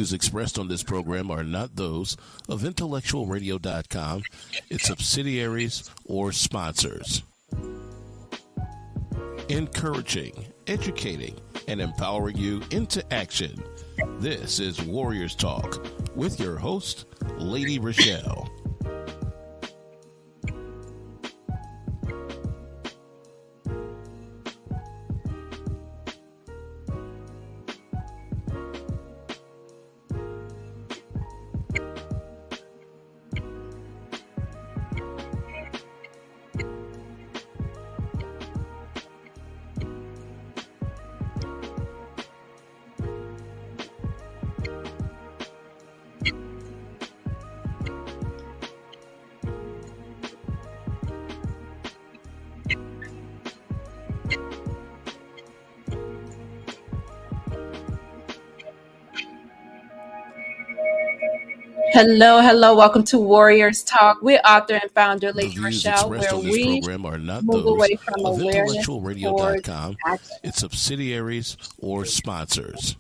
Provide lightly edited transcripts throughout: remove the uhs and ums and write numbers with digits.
views expressed on this program are not those of intellectualradio.com, its subsidiaries, or sponsors. Encouraging, educating, and empowering you into action. This is Warriors Talk with your host, Lady ReShell. Hello. Welcome to Warriors Talk. We're author and founder Lady ReShell, Expressed where on this we program are not move those away from of awareness towards intellectualradio.com, action. its subsidiaries, or sponsors.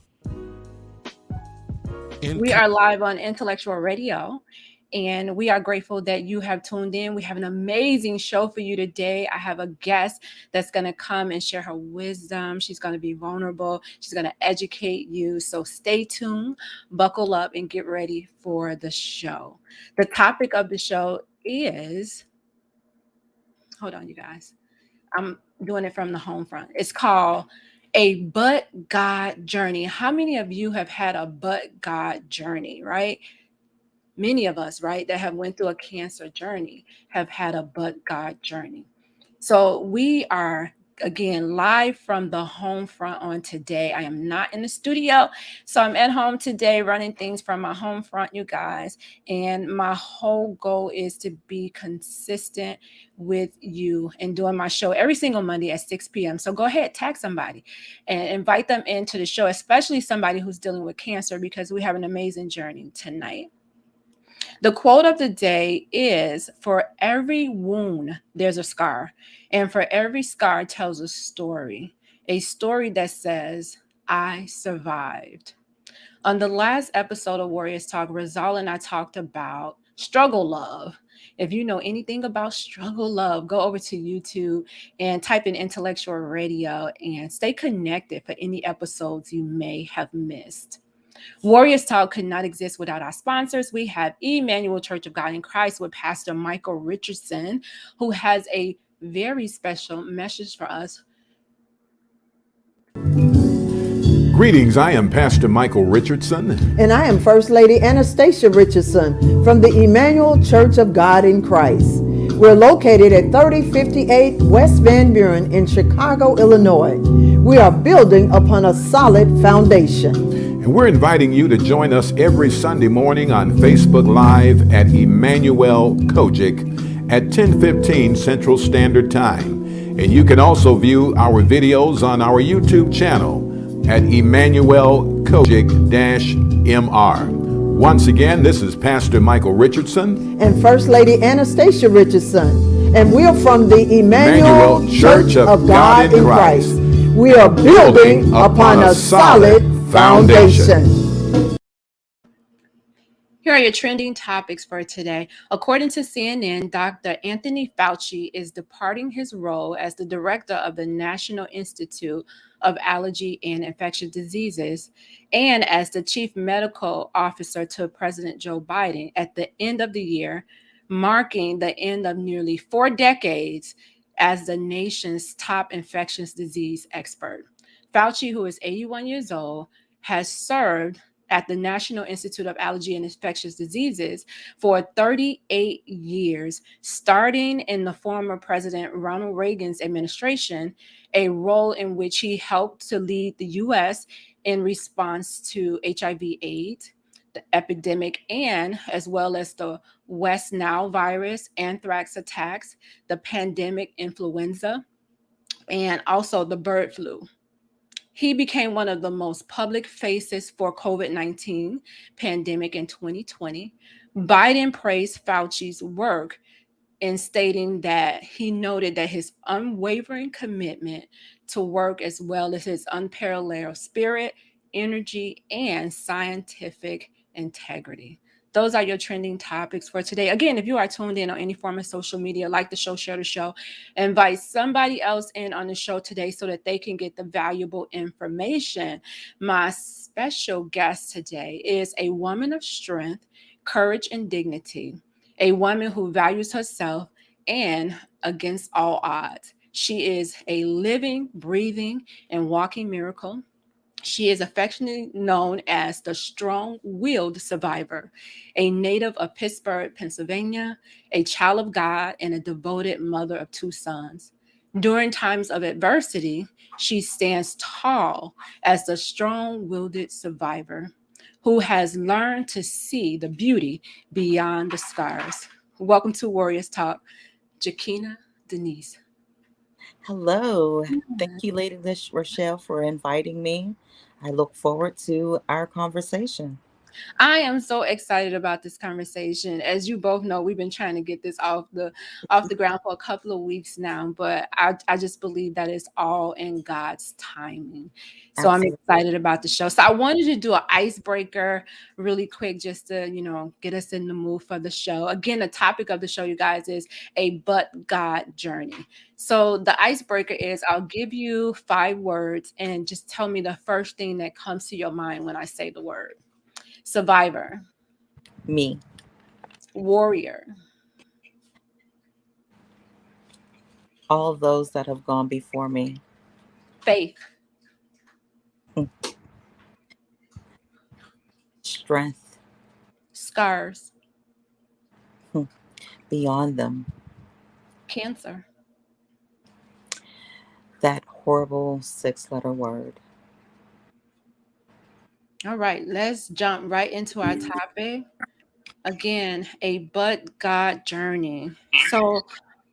We are live on Intellectual Radio, and we are grateful that you have tuned in. We have an amazing show for you today. I have a guest that's going to come and share her wisdom. She's going to be vulnerable. She's going to educate you. So stay tuned, buckle up, and get ready for the show. The topic of the show is, hold on, you guys. I'm doing it from the home front. It's called A But God Journey. How many of you have had a but God journey, right? Many of us, right, that have went through a cancer journey have had a but God journey. So we are, again, live from the home front on today. I am not in the studio, so I'm at home today running things from my home front, you guys. And my whole goal is to be consistent with you and doing my show every single Monday at 6 p.m. So go ahead, tag somebody and invite them into the show, especially somebody who's dealing with cancer, because we have an amazing journey tonight. The quote of the day is, for every wound, there's a scar. And for every scar tells a story that says, I survived. On the last episode of Warriors Talk, ReShell and I talked about struggle love. If you know anything about struggle love, go over to YouTube and type in Intellectual Radio and stay connected for any episodes you may have missed. Warriors Talk could not exist without our sponsors. We have Emanuel C.O.G.I.C with Pastor Michael Richardson, who has a very special message for us. Greetings, I am Pastor Michael Richardson. And I am First Lady Anastasia Richardson from the Emanuel Church of God in Christ. We're located at 3058 West Van Buren in Chicago, Illinois. We are building upon a solid foundation. And we're inviting you to join us every Sunday morning on Facebook Live at Emanuel C.O.G.I.C at 10:15 Central Standard Time. And you can also view our videos on our YouTube channel at Emanuel C.O.G.I.C-MR. Once again, this is Pastor Michael Richardson and First Lady Anastasia Richardson. And we're from the Emanuel Church of God in Christ. We are building upon a solid foundation. Here are your trending topics for today. According to CNN, Dr. Anthony Fauci is departing his role as the director of the National Institute of Allergy and Infectious Diseases and as the chief medical officer to President Joe Biden at the end of the year, marking the end of nearly 4 decades as the nation's top infectious disease expert. Fauci, who is 81 years old, has served at the National Institute of Allergy and Infectious Diseases for 38 years, starting in the former President Ronald Reagan's administration, a role in which he helped to lead the U.S. in response to HIV/AIDS, the epidemic, and as well as the West Nile virus, anthrax attacks, the pandemic influenza, and also the bird flu. He became one of the most public faces for COVID-19 pandemic in 2020. Biden praised Fauci's work in stating that he noted that his unwavering commitment to work as well as his unparalleled spirit energy, and scientific integrity. Those are your trending topics for today. Again, if you are tuned in on any form of social media, like the show, share the show, invite somebody else in on the show today so that they can get the valuable information. My special guest today is a woman of strength, courage, and dignity, a woman who values herself and against all odds. She is a living, breathing, and walking miracle. She is affectionately known as the strong willed survivor, a native of Pittsburgh, Pennsylvania, a child of God, and a devoted mother of 2 sons. During times of adversity, she stands tall as the strong willed survivor who has learned to see the beauty beyond the scars. Welcome to Warriors Talk, Jackinah Denise. Hello. Thank you, Lady ReShell, for inviting me. I look forward to our conversation. I am so excited about this conversation. As you both know, we've been trying to get this off the ground for a couple of weeks now, but I just believe that it's all in God's timing. So I'm Absolutely. excited about the show. So I wanted to do an icebreaker really quick just to, get us in the mood for the show. Again, the topic of the show, you guys, is a but God journey. So the icebreaker is I'll give you 5 words and just tell me the first thing that comes to your mind when I say the word. Survivor, Me, warrior, all those that have gone before me, faith, strength scars, beyond them, cancer. that horrible 6-letter word. All right, let's jump right into our topic. Again, a but God journey. So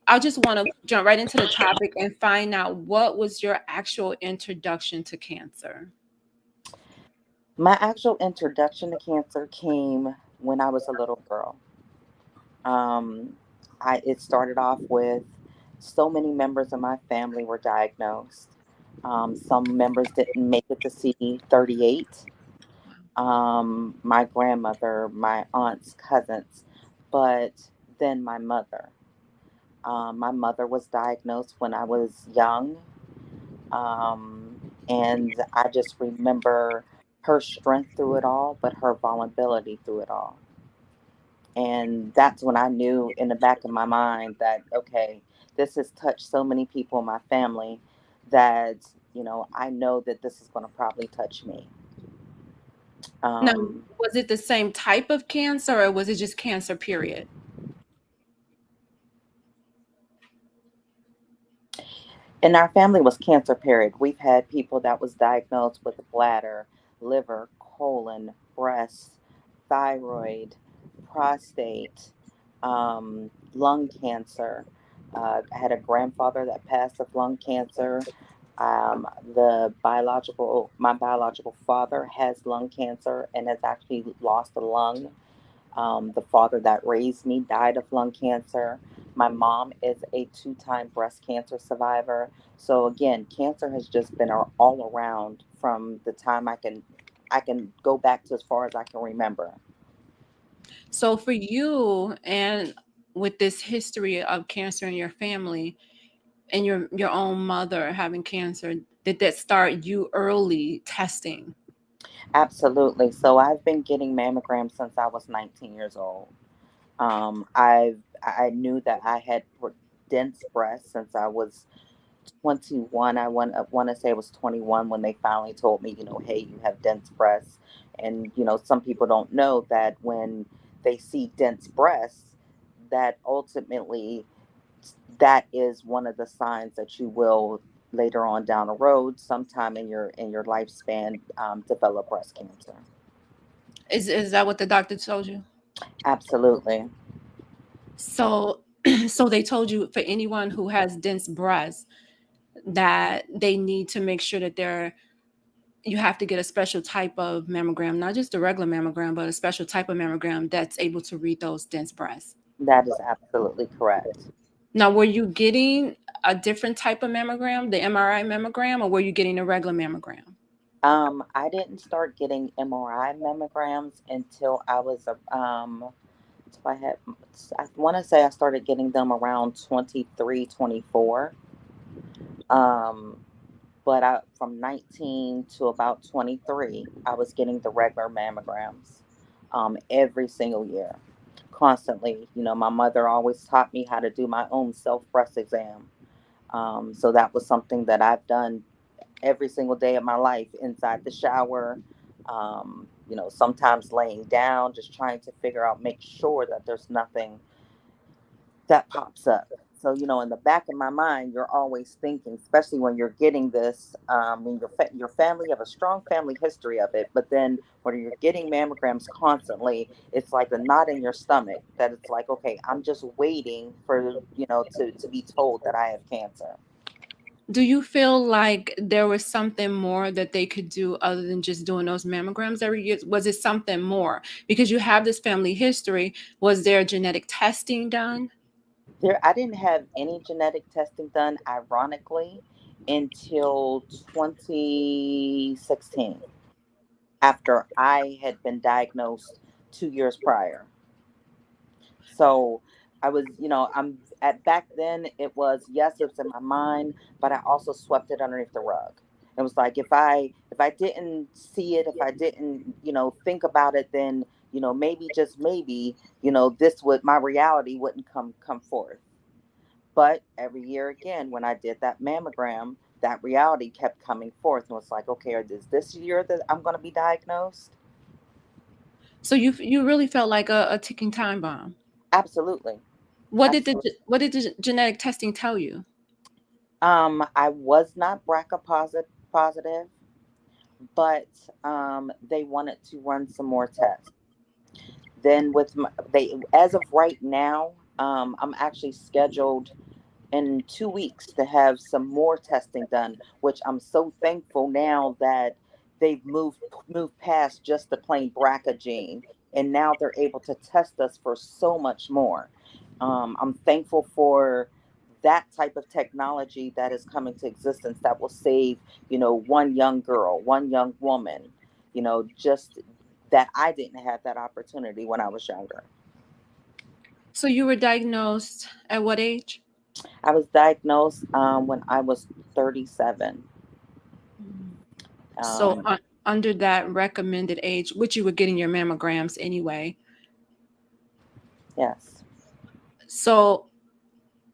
I just want to jump right into the topic and find out what was your actual introduction to cancer. My actual introduction to cancer came when I was a little girl. Um, it started off with so many members of my family were diagnosed. Some members didn't make it to see 38. My grandmother, my aunts, cousins, but then my mother. My mother was diagnosed when I was young, and I just remember her strength through it all, but her vulnerability through it all. And that's when I knew in the back of my mind that, okay, this has touched so many people in my family that, I know that this is going to probably touch me. Now, Um, was it the same type of cancer or was it just cancer, period? in our family was cancer period. We've had people that was diagnosed with bladder, liver, colon, breast, thyroid, prostate, lung cancer. I had a grandfather that passed of lung cancer. My biological father has lung cancer and has actually lost a lung. The father that raised me died of lung cancer. My mom is a 2-time breast cancer survivor. So again, cancer has just been all around from the time I can go back to as far as I can remember. So for you and with this history of cancer in your family and your own mother having cancer, did that start you early testing? Absolutely. So I've been getting mammograms since I was 19 years old. I knew that I had dense breasts since I was 21. I want to say it was 21 when they finally told me, hey, you have dense breasts. And some people don't know that when they see dense breasts, that ultimately that is one of the signs that you will later on down the road, sometime in your lifespan, develop breast cancer. Is that what the doctor told you? Absolutely. So so they told you for anyone who has dense breasts that they need to make sure that you have to get a special type of mammogram, not just a regular mammogram, but a special type of mammogram that's able to read those dense breasts. That is absolutely correct. Now, were you getting a different type of mammogram, the MRI mammogram, or were you getting a regular mammogram? I didn't start getting MRI mammograms until I was so I want to say I started getting them around 23, 24. Um, but from 19 to about 23, I was getting the regular mammograms every single year, constantly. My mother always taught me how to do my own self breast exam. So that was something that I've done every single day of my life inside the shower. Sometimes laying down, just trying to figure out, make sure that there's nothing that pops up. So, in the back of my mind, you're always thinking, especially when you're getting this, when your family, you have a strong family history of it, but then when you're getting mammograms constantly, it's like a knot in your stomach that it's like, okay, I'm just waiting for, to be told that I have cancer. Do you feel like there was something more that they could do other than just doing those mammograms every year? Was it something more? Because you have this family history. Was there genetic testing done? I didn't have any genetic testing done, ironically, until 2016, after I had been diagnosed 2 years prior. So I was, I'm at back then it was, yes, it was in my mind, but I also swept it underneath the rug. It was like if I didn't see it, if I didn't, think about it, then, maybe just maybe, this would my reality wouldn't come forth. But every year again, when I did that mammogram, that reality kept coming forth and was like, okay, is this year that I'm going to be diagnosed? So you really felt like a ticking time bomb. Absolutely. Absolutely. What did the genetic testing tell you? I was not BRCA positive, but they wanted to run some more tests. Then as of right now, I'm actually scheduled in 2 weeks to have some more testing done, which I'm so thankful now that they've moved past just the plain BRCA gene, and now they're able to test us for so much more. I'm thankful for that type of technology that is coming to existence that will save, one young girl, one young woman, just that I didn't have that opportunity when I was younger. So you were diagnosed at what age? I was diagnosed when I was 37. So Um, under that recommended age, which you were getting your mammograms anyway. yes. So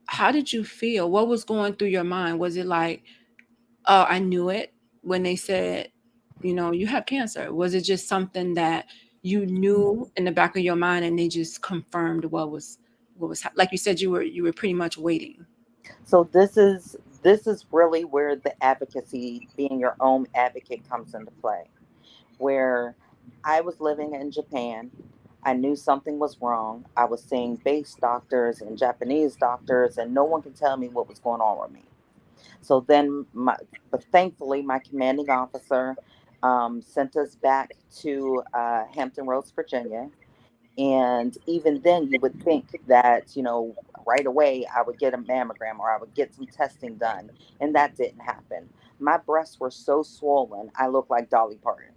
how did you feel? What was going through your mind? Was it like, oh, I knew it when they said, you have cancer? Was it just something that you knew in the back of your mind and they just confirmed what was like you said you were pretty much waiting? So this is really where the advocacy, being your own advocate, comes into play. Where I was living in Japan, I knew something was wrong. I was seeing base doctors and Japanese doctors, and no one could tell me what was going on with me. So then, but thankfully, my commanding officer sent us back to Hampton Roads, Virginia. And even then, you would think that, right away I would get a mammogram or I would get some testing done. And that didn't happen. My breasts were so swollen, I looked like Dolly Parton.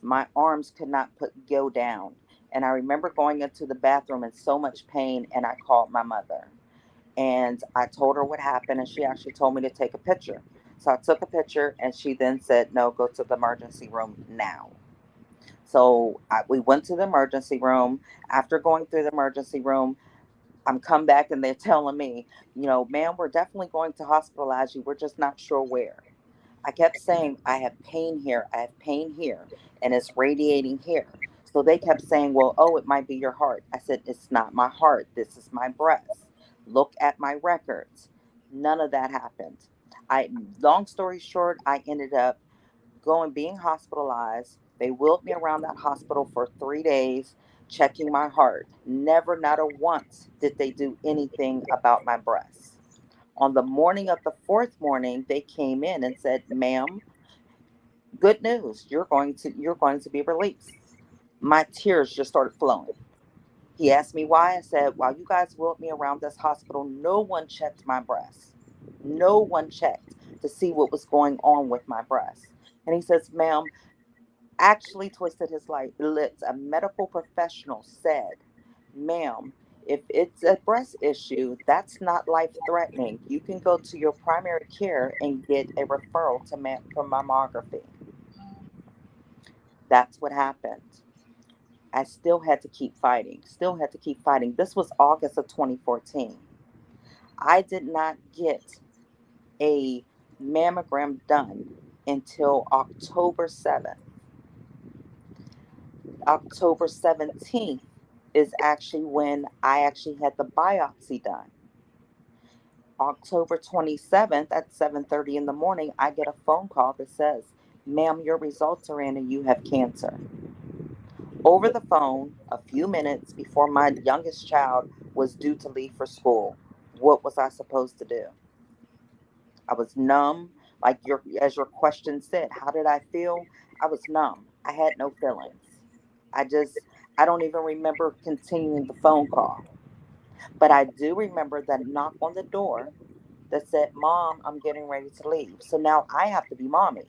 My arms could not go down. And I remember going into the bathroom in so much pain, and I called my mother. And I told her what happened, and she actually told me to take a picture. So I took a picture, and she then said, no, go to the emergency room now. So we went to the emergency room. After going through the emergency room, I'm come back and they're telling me, ma'am, we're definitely going to hospitalize you. We're just not sure where. I kept saying, I have pain here. I have pain here. And it's radiating here. So they kept saying, well, oh, it might be your heart. I said, it's not my heart. This is my breast. Look at my records. None of that happened. Long story short, I ended up being hospitalized. They wheeled me around that hospital for 3 days, checking my heart. Never, not a once did they do anything about my breasts. On the morning of the fourth morning, they came in and said, ma'am, good news. You're going to be released. My tears just started flowing. He asked me why. I said, while you guys wheeled me around this hospital, no one checked my breasts. No one checked to see what was going on with my breasts. And he says, ma'am, actually twisted his lips. A medical professional said, ma'am, if it's a breast issue, that's not life threatening. You can go to your primary care and get a referral to for mammography. That's what happened. I still had to keep fighting, still had to keep fighting. This was August of 2014. I did not get a mammogram done until October 7th. October 17th is actually when I actually had the biopsy done. October 27th at 7:30 in the morning, I get a phone call that says, ma'am, your results are in and you have cancer. Over the phone, a few minutes before my youngest child was due to leave for school. What was I supposed to do? I was numb, like as your question said. How did I feel? I was numb. I had no feelings. I just, I don't even remember continuing the phone call. But I do remember that knock on the door that said, Mom, I'm getting ready to leave. So now I have to be mommy.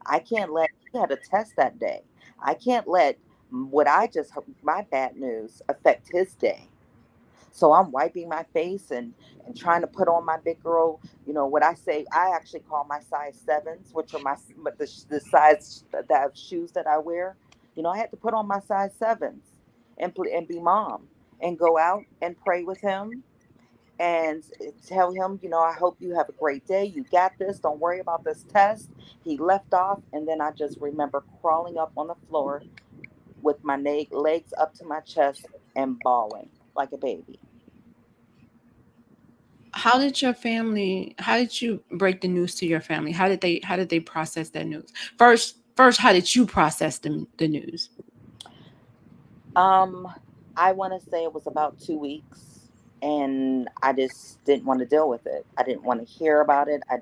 I can't let, he had a test that day. I can't let what I just heard, my bad news, affect his day. So I'm wiping my face and trying to put on my big girl, what I say, I actually call my size sevens, which are the size that shoes that I wear. I had to put on my size sevens and be mom and go out and pray with him and tell him, I hope you have a great day. You got this. Don't worry about this test. He left off. And then I just remember crawling up on the floor with my legs up to my chest and bawling like a baby. How did you break the news to your family? How did they process that news? First, how did you process the news? Um, I want to say it was about 2 weeks, and I just didn't want to deal with it. I didn't want to hear about it. I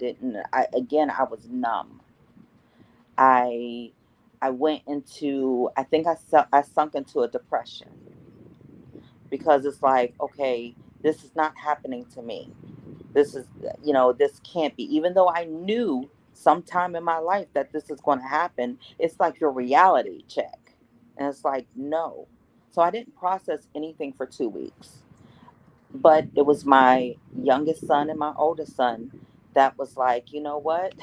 was numb. I, I went into, I think I sunk into a depression because it's like, okay, this is not happening to me. This is, this can't be. Even though I knew sometime in my life that this is going to happen, it's like your reality check. And it's like, no. So I didn't process anything for 2 weeks. But it was my youngest son and my oldest son that was like, you know what?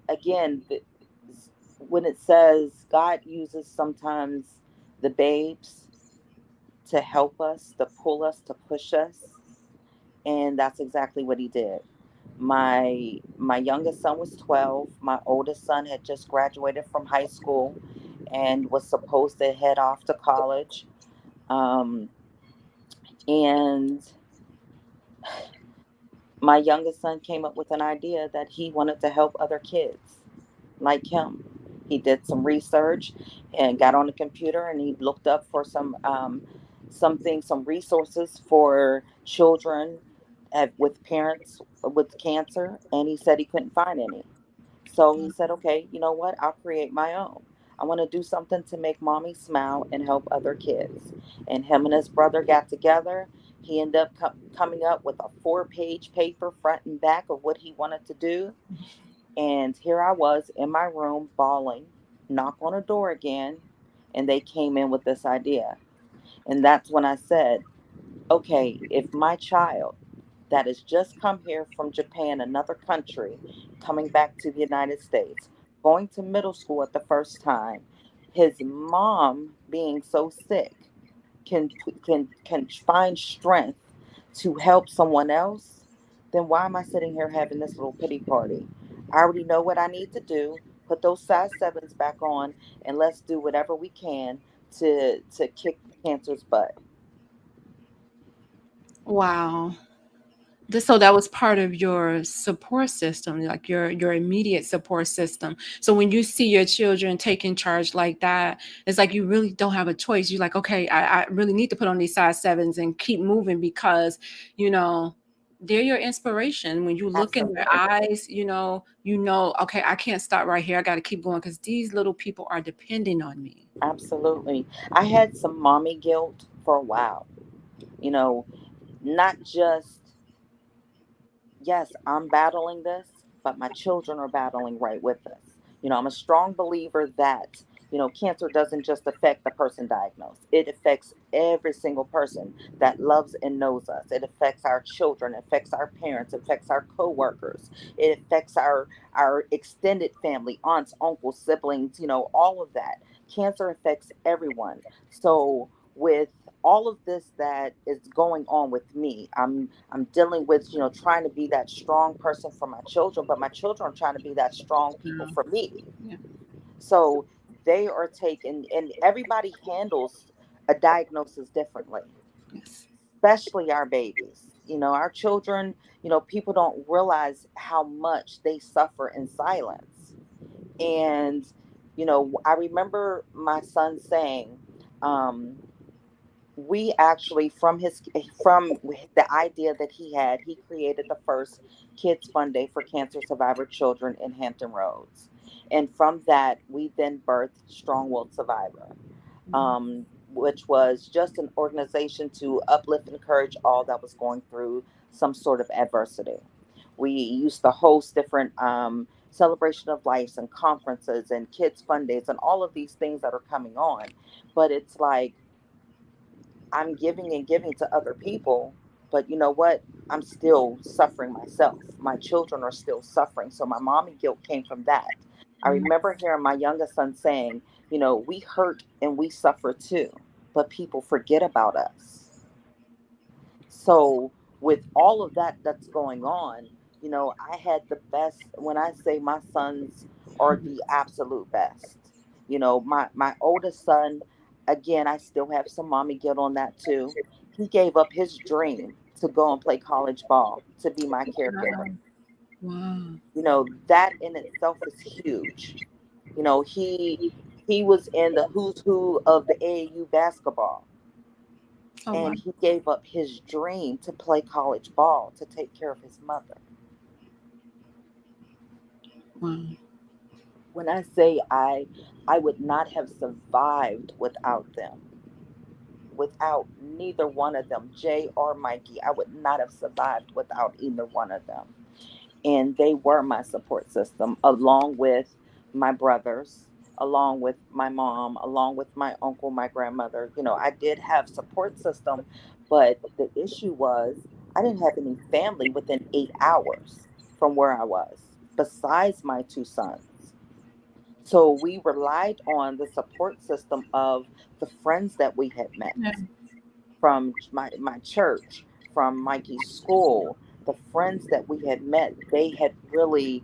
Again, when it says God uses sometimes the babes to help us, to pull us, to push us, and that's exactly what he did. My youngest son was 12. My oldest son had just graduated from high school and was supposed to head off to college. Um, and my youngest son came up with an idea that he wanted to help other kids like him. He did some research and got on the computer and he looked up for some resources for children with parents with cancer, and he said he couldn't find any. So he said, okay, you know what? I'll create my own. I want to do something to make mommy smile and help other kids. And him and his brother got together. He ended up coming up with a 4-page paper, front and back, of what he wanted to do. And here I was in my room bawling, knock on a door again, and they came in with this idea. And that's when I said, okay, if my child that has just come here from Japan, another country, coming back to the United States, going to middle school at the first time, his mom being so sick can can find strength to help someone else, then why am I sitting here having this little pity party? I already know what I need to do. Put those size sevens back on, and let's do whatever we can to kick cancer's butt. Wow. So that was part of your support system, like your immediate support system. So when you see your children taking charge like that, it's like you really don't have a choice. You're like, okay, I really need to put on these size sevens and keep moving because, you know, they're your inspiration. When you look in their Absolutely. eyes, okay, I can't stop right here. I got to keep going because these little people are depending on me. Absolutely. I had some mommy guilt for a while. You know, not just, yes, I'm battling this, but my children are battling right with us. I'm a strong believer that, cancer doesn't just affect the person diagnosed. It affects every single person that loves and knows us. It affects our children, it affects our parents, it affects our coworkers, it affects our extended family, aunts, uncles, siblings, all of that. Cancer affects everyone. So with all of this that is going on with me, I'm dealing with, trying to be that strong person for my children, but my children are trying to be that strong people for me. Yeah. So they are taking, and everybody handles a diagnosis differently, Yes. especially our babies. Our children, people don't realize how much they suffer in silence. And, I remember my son saying, we actually, from the idea that he created the first kids fund day for cancer survivor children in Hampton Roads, and from that we then birthed Strong Willed Survivor, which was just an organization to uplift and encourage all that was going through some sort of adversity. We used to host different celebration of lives and conferences and kids fund days and all of these things that are coming on. But it's like, I'm giving and giving to other people, but you know what? I'm still suffering myself. My children are still suffering. So my mommy guilt came from that. I remember hearing my youngest son saying, we hurt and we suffer too, but people forget about us. So with all of that that's going on, I had the best. When I say my sons are the absolute best, my oldest son, again, I still have some mommy guilt on that too. He gave up his dream to go and play college ball to be my caregiver. Wow. That in itself is huge. He was in the who's who of the AAU basketball, Oh, wow. and he gave up his dream to play college ball to take care of his mother. Wow. When I say I would not have survived without them, without neither one of them, Jay or Mikey, I would not have survived without either one of them. And they were my support system, along with my brothers, along with my mom, along with my uncle, my grandmother. I did have support system, but the issue was I didn't have any family within 8 hours from where I was, besides my two sons. So we relied on the support system of the friends that we had met Yeah. from my church, from Mikey's school. The friends that we had met, they had really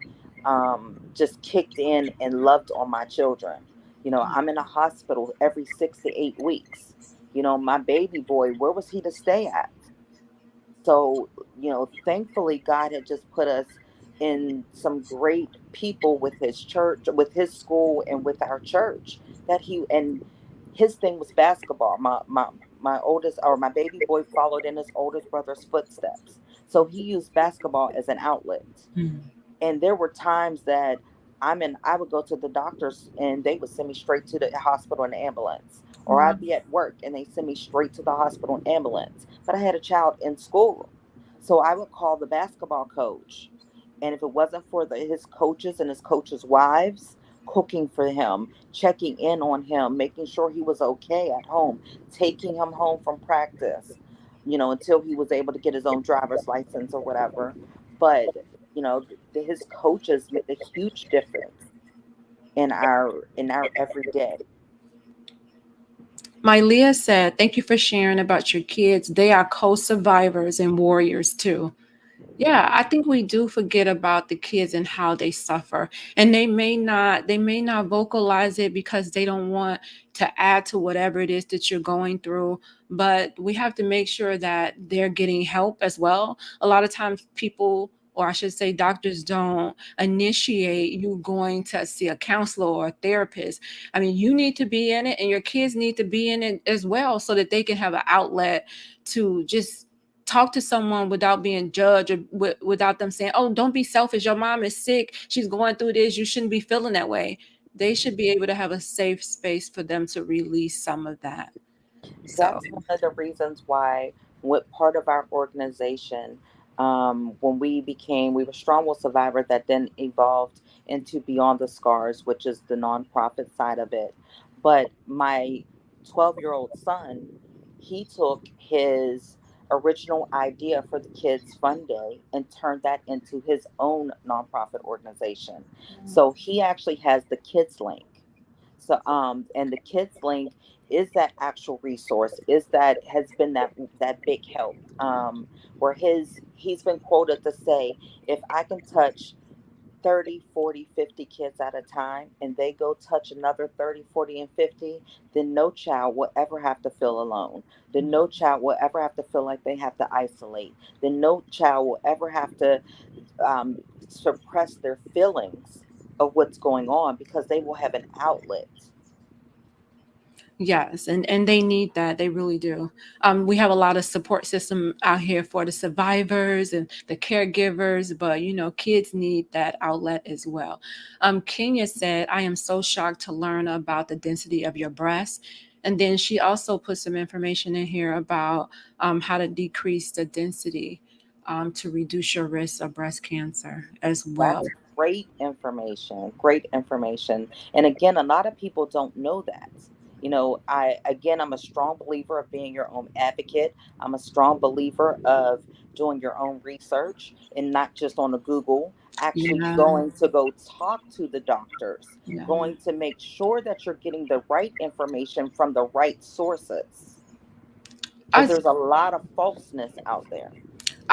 just kicked in and loved on my children. I'm in a hospital every 6 to 8 weeks. My baby boy, where was he to stay at? So, thankfully, God had just put us in some great people with his church, with his school, and with our church. And his thing was basketball. My oldest, or my baby boy, followed in his oldest brother's footsteps. So he used basketball as an outlet. And there were times that I would go to the doctors and they would send me straight to the hospital in the ambulance. Or Wow. I'd be at work and they send me straight to the hospital in ambulance. But I had a child in school. So I would call the basketball coach. And if it wasn't for his coaches and his coaches' wives cooking for him, checking in on him, making sure he was okay at home, taking him home from practice, until he was able to get his own driver's license or whatever. But his coaches made a huge difference in our everyday. My Leah said, thank you for sharing about your kids. They are co-survivors and warriors too. Yeah, I think we do forget about the kids and how they suffer. And they may not vocalize it because they don't want to add to whatever it is that you're going through, but we have to make sure that they're getting help as well. A lot of times people, or I should say doctors, don't initiate you going to see a counselor or a therapist. I mean, you need to be in it and your kids need to be in it as well so that they can have an outlet to just talk to someone without being judged, or without them saying, oh, don't be selfish, your mom is sick, she's going through this, you shouldn't be feeling that way. They should be able to have a safe space for them to release some of that. So That's one of the reasons why, what part of our organization, When we were Strong Will Survivor, that then evolved into Beyond the Scars, which is the nonprofit side of it. But my 12-year-old son, he took his original idea for the Kids Fun Day and turned that into his own nonprofit organization. So he actually has the Kids Link. So, and the Kids Link is that actual resource, is that has been that big help. Where he's been quoted to say, if I can touch 30, 40, 50 kids at a time, and they go touch another 30, 40, and 50, then no child will ever have to feel alone. Then no child will ever have to feel like they have to isolate. Then no child will ever have to suppress their feelings of what's going on, because they will have an outlet. Yes, and they need that. They really do. We have a lot of support system out here for the survivors and the caregivers, but kids need that outlet as well. Kenya said, "I am so shocked to learn about the density of your breast." And then she also put some information in here about how to decrease the density to reduce your risk of breast cancer as well. That's great information. Great information. And again, a lot of people don't know that. I'm a strong believer of being your own advocate. I'm a strong believer of doing your own research and not just on a Google, actually Yeah, going to go talk to the doctors, yeah. going to make sure that you're getting the right information from the right sources. Because I there's a lot of falseness out there.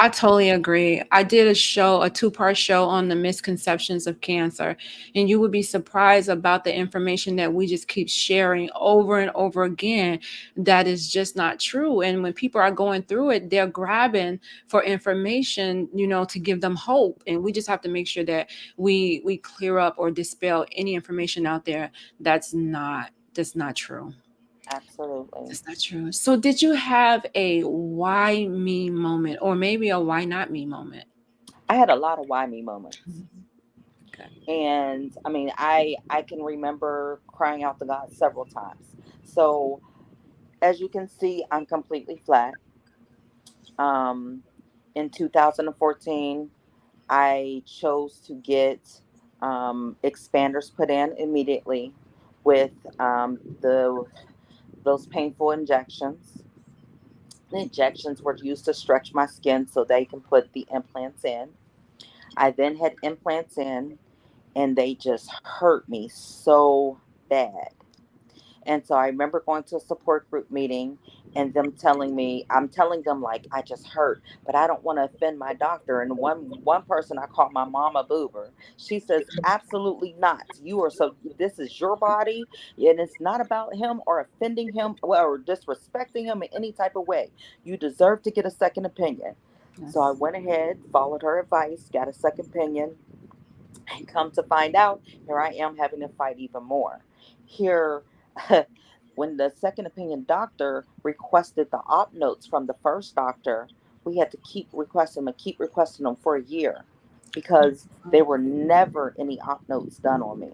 I totally agree. I did a two-part show on the misconceptions of cancer, and you would be surprised about the information that we just keep sharing over and over again that is just not true. And when people are going through it, they're grabbing for information, to give them hope. And we just have to make sure that we clear up or dispel any information out there that's not true. Absolutely. That's not true. So did you have a why me moment or maybe a why not me moment? I had a lot of why me moments. Okay. And I mean, I can remember crying out to God several times. So as you can see, I'm completely flat. um in 2014, I chose to get expanders put in immediately with the those painful injections. The injections were used to stretch my skin so they can put the implants in. I then had implants in, and they just hurt me so bad. And so I remember going to a support group meeting and them telling me, I'm telling them like I just hurt, but I don't want to offend my doctor. And one person, I called my mama boober. She says, absolutely not. You are so This is your body, and it's not about him or offending him or disrespecting him in any type of way. You deserve to get a second opinion. So I Yes. went ahead, followed her advice, got a second opinion, and come to find out, here I am having to fight even more. Here, when the second opinion doctor requested the op notes from the first doctor, we had to keep requesting them for a year because there were never any op notes done on me.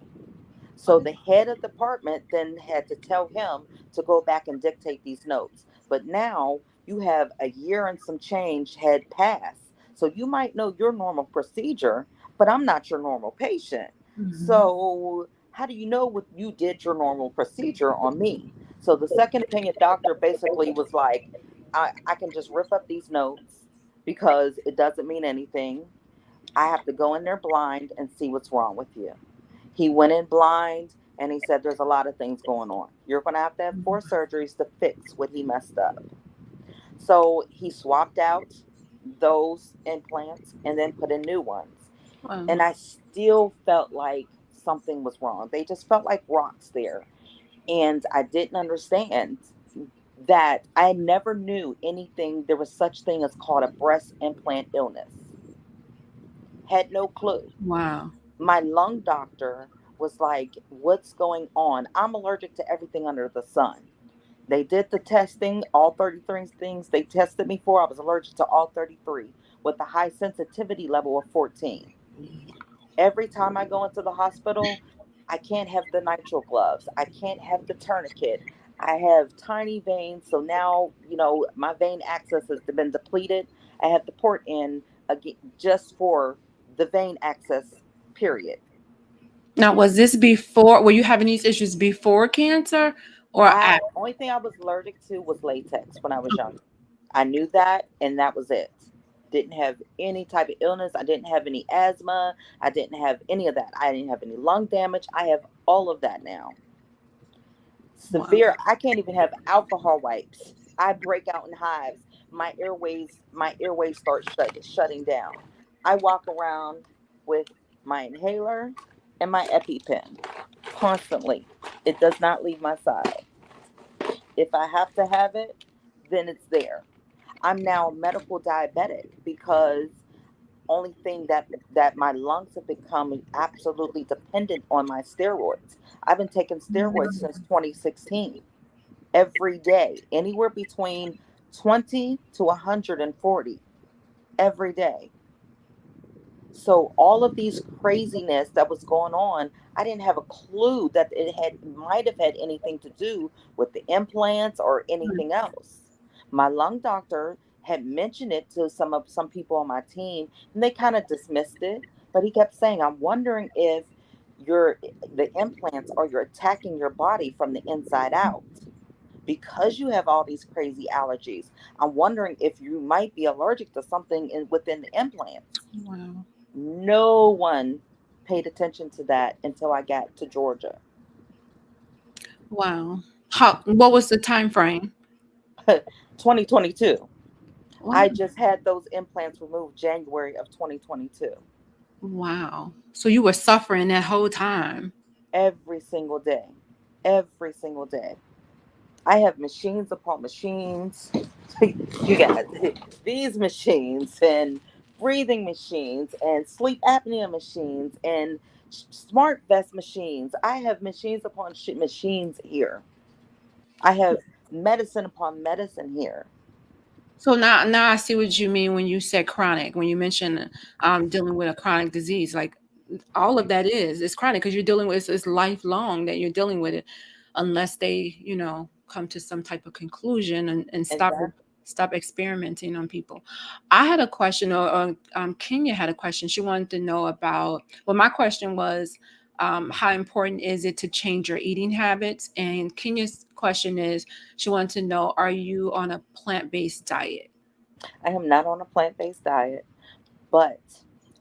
So the head of the department then had to tell him to go back and dictate these notes. But now you have a year and some change had passed. So you might know your normal procedure, but I'm not your normal patient. Mhm. So how do you know what you did your normal procedure on me? So the second opinion doctor basically was like, I can just rip up these notes because it doesn't mean anything. I have to go in there blind and see what's wrong with you. He went in blind and he said, there's a lot of things going on. You're going to have 4 surgeries to fix what he messed up. So he swapped out those implants and then put in new ones. Wow. And I still felt like something was wrong. They just felt like rocks there. And I didn't understand that. I never knew anything. There was such thing as called a breast implant illness. Had no clue. Wow. My lung doctor was like, what's going on? I'm allergic to everything under the sun. They did the testing, all 33 things they tested me for. I was allergic to all 33 with a high sensitivity level of 14. Every time I go into the hospital, I can't have the nitrile gloves. I can't have the tourniquet. I have tiny veins. So now, my vein access has been depleted. I have to port in again, just for the vein access, period. Now, was this before? Were you having these issues before cancer or after? Only thing I was allergic to was latex when I was young. I knew that, and that was it. Didn't have any type of illness. I didn't have any asthma. I didn't have any of that. I didn't have any lung damage. I have all of that now. Wow. Severe. I can't even have alcohol wipes. I break out in hives. My airways start shutting down. I walk around with my inhaler and my EpiPen constantly. It does not leave my side. If I have to have it, then it's there. I'm now medical diabetic because only thing that my lungs have become absolutely dependent on my steroids. I've been taking steroids since 2016 every day, anywhere between 20 to 140 every day. So all of these craziness that was going on, I didn't have a clue that might have had anything to do with the implants or anything else. My lung doctor had mentioned it to some people on my team, and they kind of dismissed it. But he kept saying, "I'm wondering if the implants or you're attacking your body from the inside out." Because you have all these crazy allergies, I'm wondering if you might be allergic to something within the implants. Wow. No one paid attention to that until I got to Georgia. Wow. What was the time frame? 2022. Wow. I just had those implants removed January of 2022. Wow. So you were suffering that whole time. Every single day. Every single day. I have machines upon machines. You got these machines and breathing machines and sleep apnea machines and smart vest machines. I have machines upon machines here. I have medicine upon medicine here. So now I see what you mean when you said chronic, when you mentioned dealing with a chronic disease. Like all of that is chronic because you're dealing with it's lifelong that you're dealing with it unless they, come to some type of conclusion and Exactly. stop experimenting on people. I had a question, or Kenya had a question. She wanted to know about, well, my question was, how important is it to change your eating habits? And Kenya's question is, she wanted to know, are you on a plant-based diet? I am not on a plant based diet, but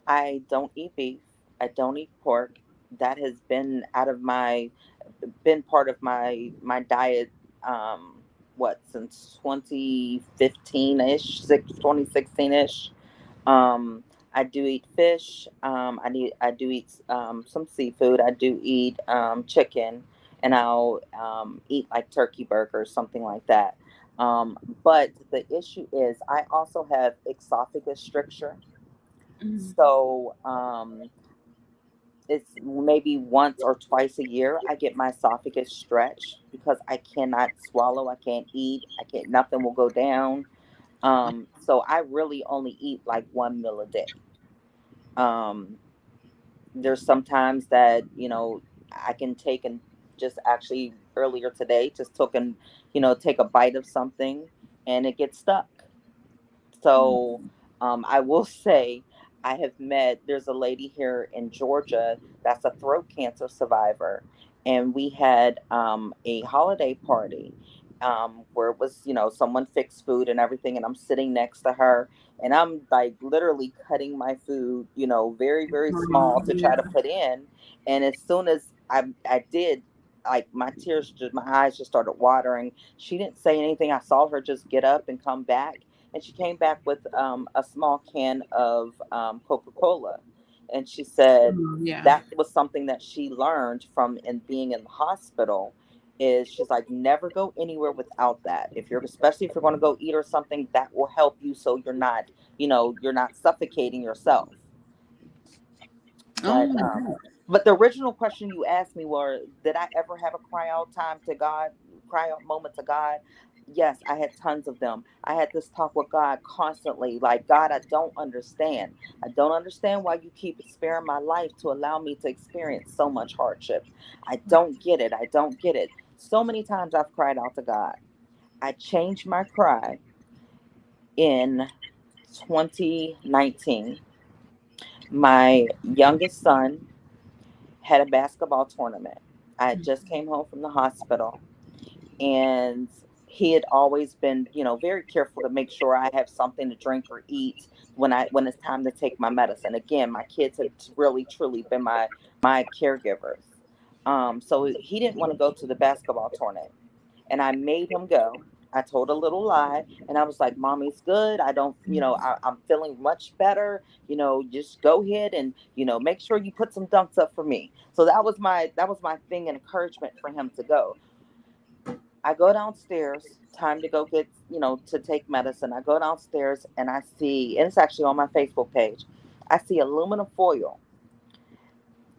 I don't eat beef. I don't eat pork. That has been part of my diet. What, since 2015 ish, 2016 ish. Um, I do eat fish. I do eat some seafood. I do eat chicken, and I'll eat like turkey burgers, something like that. But the issue is, I also have esophagus stricture. Mm. So it's maybe once or twice a year I get my esophagus stretched because I cannot swallow. I can't eat. I can't. Nothing will go down. So I really only eat like one meal a day. Um, there's sometimes that, I can take and just actually earlier today just took and, take a bite of something and it gets stuck. So I will say there's a lady here in Georgia that's a throat cancer survivor. And we had a holiday party where it was, someone fixed food and everything. And I'm sitting next to her and I'm like literally cutting my food, very, very small to try to put in. And as soon as I did, like my eyes just started watering. She didn't say anything. I saw her just get up and come back, and she came back with a small can of Coca-Cola. And she said Yeah. that was something that she learned from in being in the hospital. Is she's like, never go anywhere without that. Especially if you're going to go eat or something, that will help you so you're not suffocating yourself. Oh, But the original question you asked me were, did I ever have a cry out moment to God? Yes, I had tons of them. I had this talk with God constantly, like, God, I don't understand. I don't understand why you keep sparing my life to allow me to experience so much hardship. I don't get it. I don't get it. So many times I've cried out to God. I changed my cry in 2019. My youngest son had a basketball tournament. I had just came home from the hospital, and he had always been, very careful to make sure I have something to drink or eat when it's time to take my medicine. Again, my kids have really truly been my caregivers. So he didn't want to go to the basketball tournament, and I made him go. I told a little lie, and I was like, "Mommy's good. I don't, I'm feeling much better. Just go ahead and make sure you put some dunks up for me." So that was my thing and encouragement for him to go. I go downstairs, time to go get, to take medicine. I go downstairs and I see, and it's actually on my Facebook page, I see aluminum foil,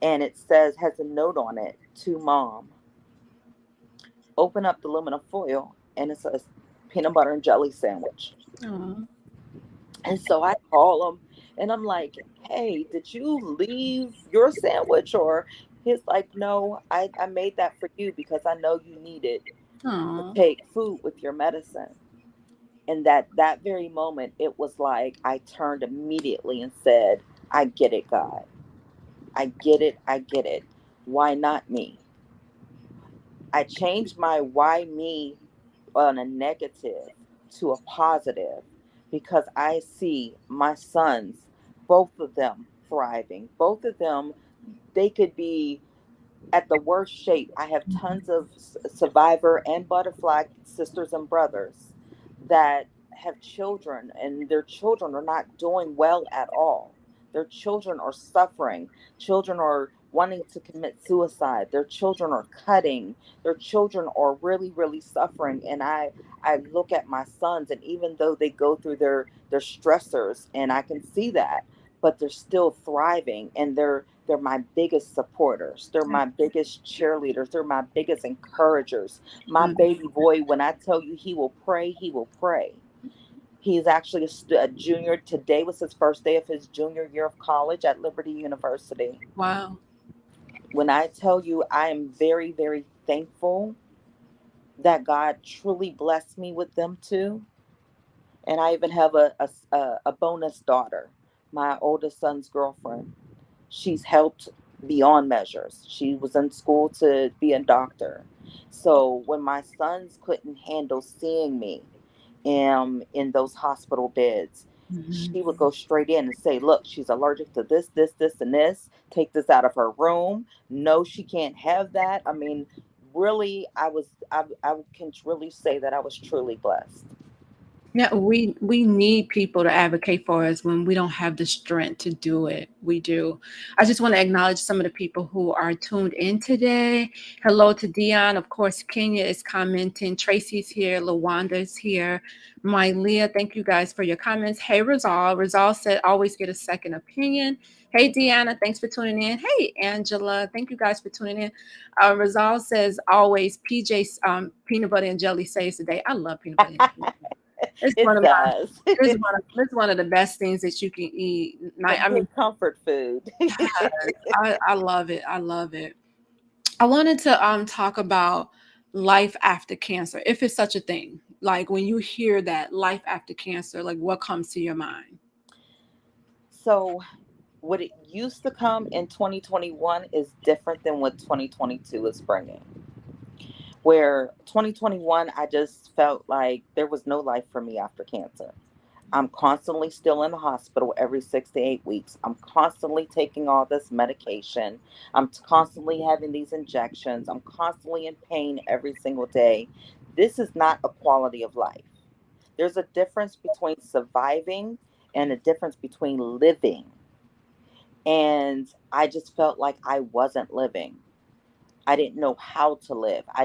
and it has a note on it, to mom. Open up the aluminum foil, and it's a peanut butter and jelly sandwich. Aw. And so I call him, and I'm like, "Hey, did you leave your sandwich?" Or he's like, "No, I made that for you because I know you need it to Aw. take food with your medicine." And that very moment, it was like I turned immediately and said, "I get it, God. I get it. I get it. Why not me?" I changed my why me on a negative to a positive, because I see my sons, both of them thriving. Both of them, they could be at the worst shape. I have tons of survivor and butterfly sisters and brothers that have children, and their children are not doing well at all. Their children are suffering. Children are wanting to commit suicide. Their children are cutting. Their children are really, really suffering. And I look at my sons, and even though they go through their stressors, and I can see that, but they're still thriving, and they're my biggest supporters. They're my biggest cheerleaders. They're my biggest encouragers. My baby boy, when I tell you he will pray, he will pray. He's actually a junior. Today was his first day of his junior year of college at Liberty University. Wow. When I tell you, I am very, very thankful that God truly blessed me with them too. And I even have a bonus daughter, my oldest son's girlfriend. She's helped beyond measures. She was in school to be a doctor. So when my sons couldn't handle seeing me in those hospital beds, she would go straight in and say, "Look, she's allergic to this, this, this, and this. Take this out of her room. No, she can't have that." I mean, really, I can really say that I was truly blessed. Yeah, we need people to advocate for us when we don't have the strength to do it. We do. I just want to acknowledge some of the people who are tuned in today. Hello to Dion. Of course, Kenya is commenting. Tracy's here. Lawanda's here. My Leah, thank you guys for your comments. Hey, Rizal. Rizal said, always get a second opinion. Hey, Deanna, thanks for tuning in. Hey, Angela, thank you guys for tuning in. Rizal says, always, PJ's peanut butter and jelly saves the day. I love peanut butter and jelly. It's It one of my does. it's one of the best things that you can eat. A I mean, good comfort food. yes, I love it. I love it. I wanted to talk about life after cancer, if it's such a thing. Like when you hear that life after cancer, like what comes to your mind? So what it used to come in 2021 is different than what 2022 is bringing. Where 2021, I just felt like there was no life for me after cancer. I'm constantly still in the hospital every 6 to 8 weeks. I'm constantly taking all this medication. I'm constantly having these injections. I'm constantly in pain every single day. This is not a quality of life. There's a difference between surviving and a difference between living. And I just felt like I wasn't living. I didn't know how to live. I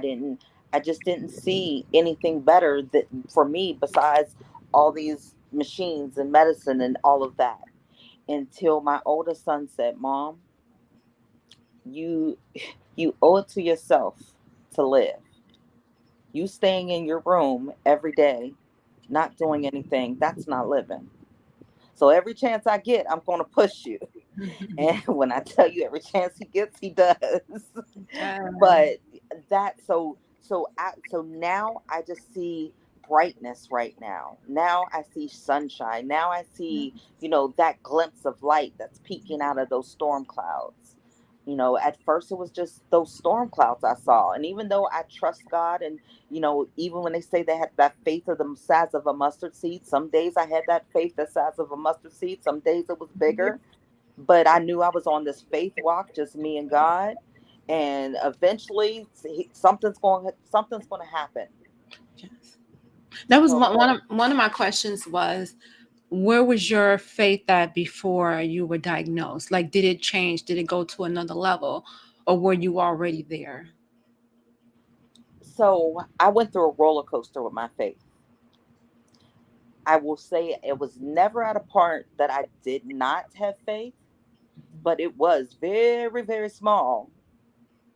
just didn't see anything better that for me besides all these machines and medicine and all of that. Until my oldest son said, "Mom, you you owe it to yourself to live. You staying in your room every day, not doing anything, that's not living. So every chance I get, I'm going to push you." And when I tell you every chance he gets, he does. But that so now I just see brightness right now. Now I see sunshine. Now I see, that glimpse of light that's peeking out of those storm clouds. At first it was just those storm clouds I saw. And even though I trust God, and, even when they say they had that faith of the size of a mustard seed, some days I had that faith the size of a mustard seed. Some days it was bigger. But I knew I was on this faith walk, just me and God. And eventually something's going to happen. Yes. That was So, one of my questions was, where was your faith at before you were diagnosed? Like, did it change? Did it go to another level, or were you already there? so I went through a roller coaster with my faith. I will say it was never at a part that I did not have faith, but it was very, very small.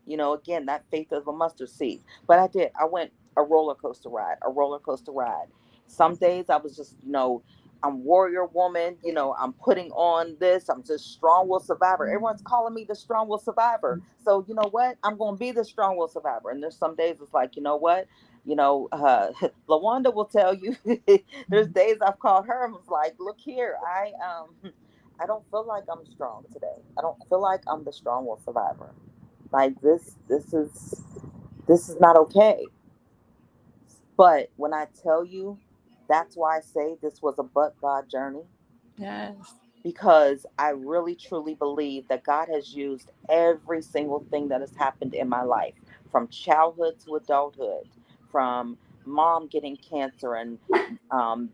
Again, that faith of a mustard seed. But I went a roller coaster ride, a roller coaster ride. Some days I was just, I'm warrior woman, I'm putting on this, I'm just strong will survivor. Everyone's calling me the strong will survivor. So you know what? I'm going to be the strong will survivor. And there's some days it's like, you know what? LaWanda will tell you, there's days I've called her and was like, look here, I don't feel like I'm strong today. I don't feel like I'm the strong will survivor. Like this is not okay. But when I tell you, that's why I say this was a but God journey, Yes. because I really truly believe that God has used every single thing that has happened in my life, from childhood to adulthood, from mom getting cancer and um,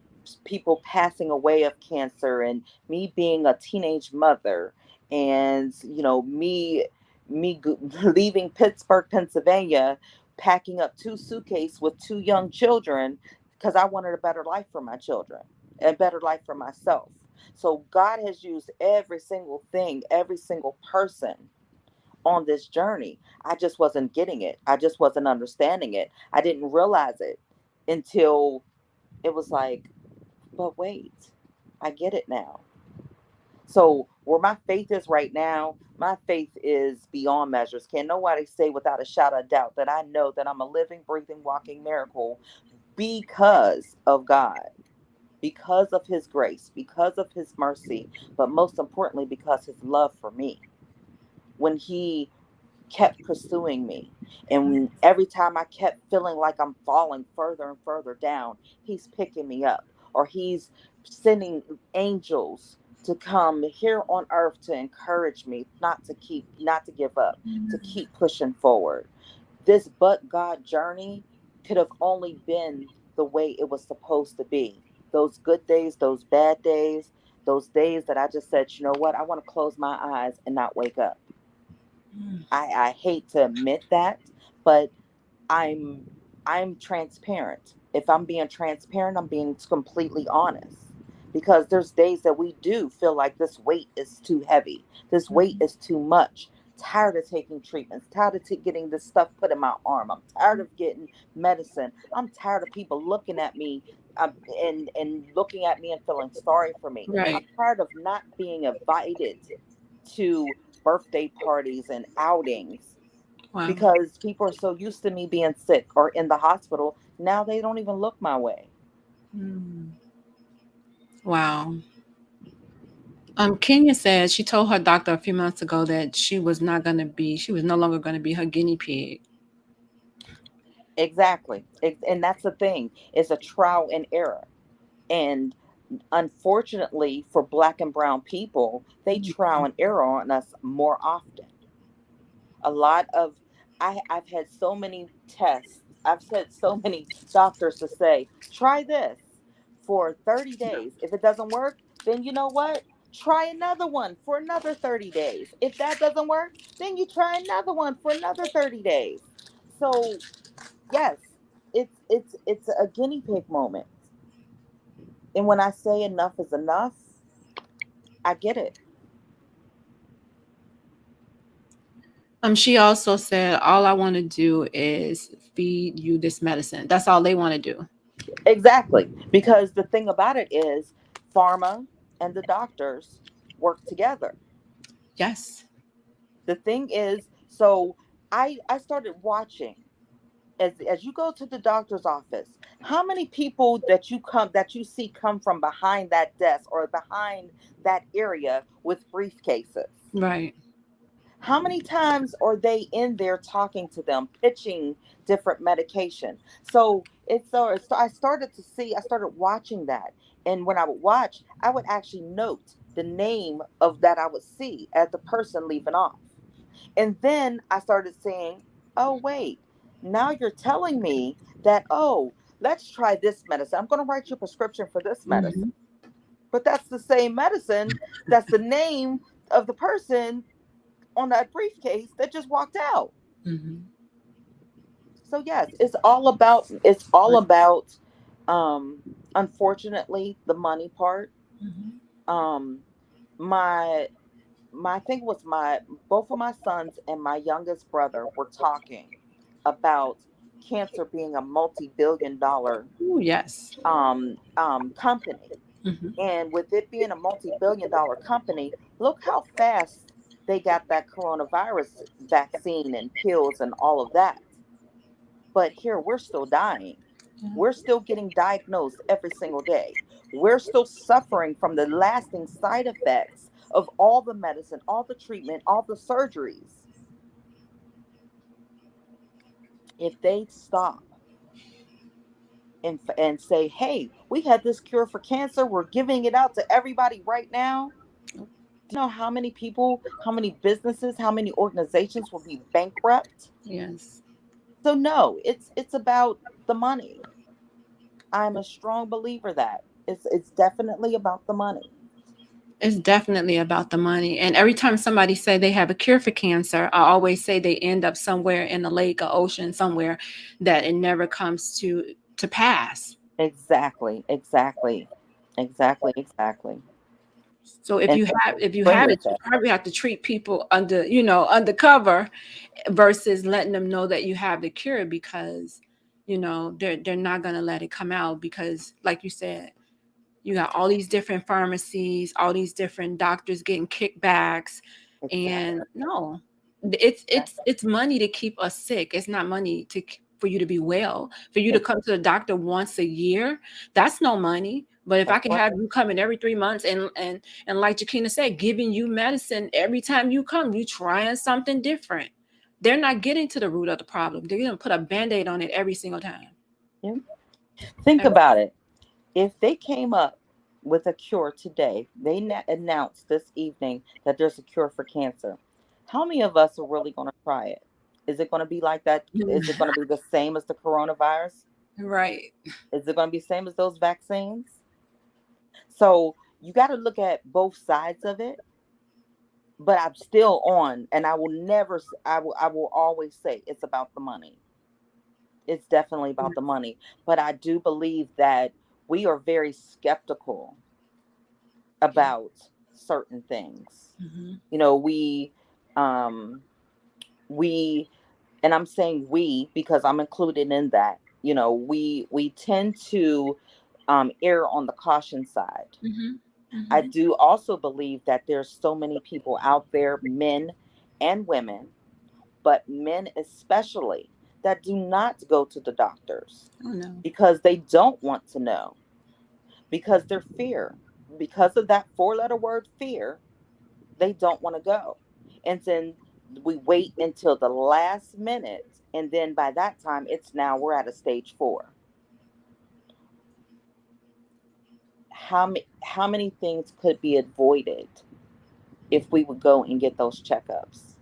people passing away of cancer, and me being a teenage mother, and leaving Pittsburgh, Pennsylvania, packing up 2 suitcases with 2 young children because I wanted a better life for my children, a better life for myself. So God has used every single thing, every single person on this journey. I just wasn't getting it. I just wasn't understanding it. I didn't realize it until it was like, but wait, I get it now. So where my faith is right now, my faith is beyond measures. Can nobody say without a shadow of doubt that I know that I'm a living, breathing, walking miracle because of God, because of his grace, because of his mercy, but most importantly, because his love for me. When he kept pursuing me, and every time I kept feeling like I'm falling further and further down, he's picking me up, or he's sending angels to come here on earth to encourage me not to give up, to keep pushing forward. This but God journey could have only been the way it was supposed to be. Those good days, those bad days, those days that I just said, you know what, I want to close my eyes and not wake up. I hate to admit that, but I'm I'm transparent. If I'm being transparent, I'm being completely honest. Because there's days that we do feel like this weight is too heavy. This weight is too much. Tired of taking treatments, tired of getting this stuff put in my arm. I'm tired of getting medicine. I'm tired of people looking at me and looking at me and feeling sorry for me. I'm Right. tired of not being invited to birthday parties and outings Wow. because people are so used to me being sick or in the hospital. Now they don't even look my way. Mm. Wow. Kenya said she told her doctor a few months ago that she was no longer going to be her guinea pig. Exactly. And that's the thing. It's a trial and error. And unfortunately for black and brown people, they trial and error on us more often. A lot of I've had so many tests. I've had so many doctors to say, try this for 30 days. If it doesn't work, then you know what? Try another one for another 30 days. If that doesn't work, then you try another one for another 30 days. So yes, it's a guinea pig moment. And when I say enough is enough, I get it. She also said, all I want to do is feed you this medicine. That's all they want to do. Exactly. Because the thing about it is pharma and the doctors work together. Yes. The thing is, so I started watching as you go to the doctor's office, How many people that you see come from behind that desk or behind that area with briefcases? Right. How many times are they in there talking to them, pitching different medication? So I started watching that. And when I would watch, I would actually note the name of that I would see as the person leaving off. And then I started saying, oh, wait, now you're telling me that, oh, let's try this medicine. I'm going to write you a prescription for this medicine. Mm-hmm. But that's the same medicine. That's the name of the person on that briefcase that just walked out. Mm-hmm. So yes, it's all about um unfortunately the money part. Mm-hmm. Um my I think it was my both of my sons and my youngest brother were talking about cancer being a multi-billion dollar Ooh, yes. company. Mm-hmm. And with it being a multi-billion dollar company, look how fast they got that coronavirus vaccine and pills and all of that. But here we're still dying. Yeah. We're still getting diagnosed every single day. We're still suffering from the lasting side effects of all the medicine, all the treatment, all the surgeries. If they stop and say, hey, we had this cure for cancer, we're giving it out to everybody right now. Do you know how many people, how many businesses, how many organizations will be bankrupt? Yes. So no, it's about the money. I'm a strong believer that it's definitely about the money. It's definitely about the money. And every time somebody say they have a cure for cancer, I always say they end up somewhere in the lake or ocean somewhere that it never comes to pass. Exactly, exactly, exactly, exactly. So And if you agree have with it, you that. probably have to treat people under, undercover versus letting them know that you have the cure because, they're not gonna let it come out because like you said, you got all these different pharmacies, all these different doctors getting kickbacks, and Exactly. no, it's it's Exactly. it's money to keep us sick. It's not money for you to be well. For you to Ex- come to the doctor once a year, that's no money. But if I That's can right. have you coming every 3 months and like Jackinah said, giving you medicine every time you come, you trying something different. They're not getting to the root of the problem. They're gonna put a band-aid on it every single time. Yeah. Think Every- about it. If they came up with a cure today, they announced this evening that there's a cure for cancer. How many of us are really going to try it? Is it going to be like that? Is it going to be the same as the coronavirus? Right. Is it going to be the same as those vaccines? So you got to look at both sides of it. But I'm still on, and I will never. I will always say it's about the money. It's definitely about the money. But I do believe that we are very skeptical about certain things. Mhm. You know, um, we, and I'm saying we because I'm included in that. You know, we tend to err on the caution side. Mhm. I Mhm. do also believe that there's so many people out there, men and women, but men especially, that do not go to the doctors Oh no. because they don't want to know, because they're fear, because of that four-letter word fear, they don't want to go. And then we wait until the last minute, and then by that time it's now we're at a stage 4. How many things could be avoided if we would go and get those checkups?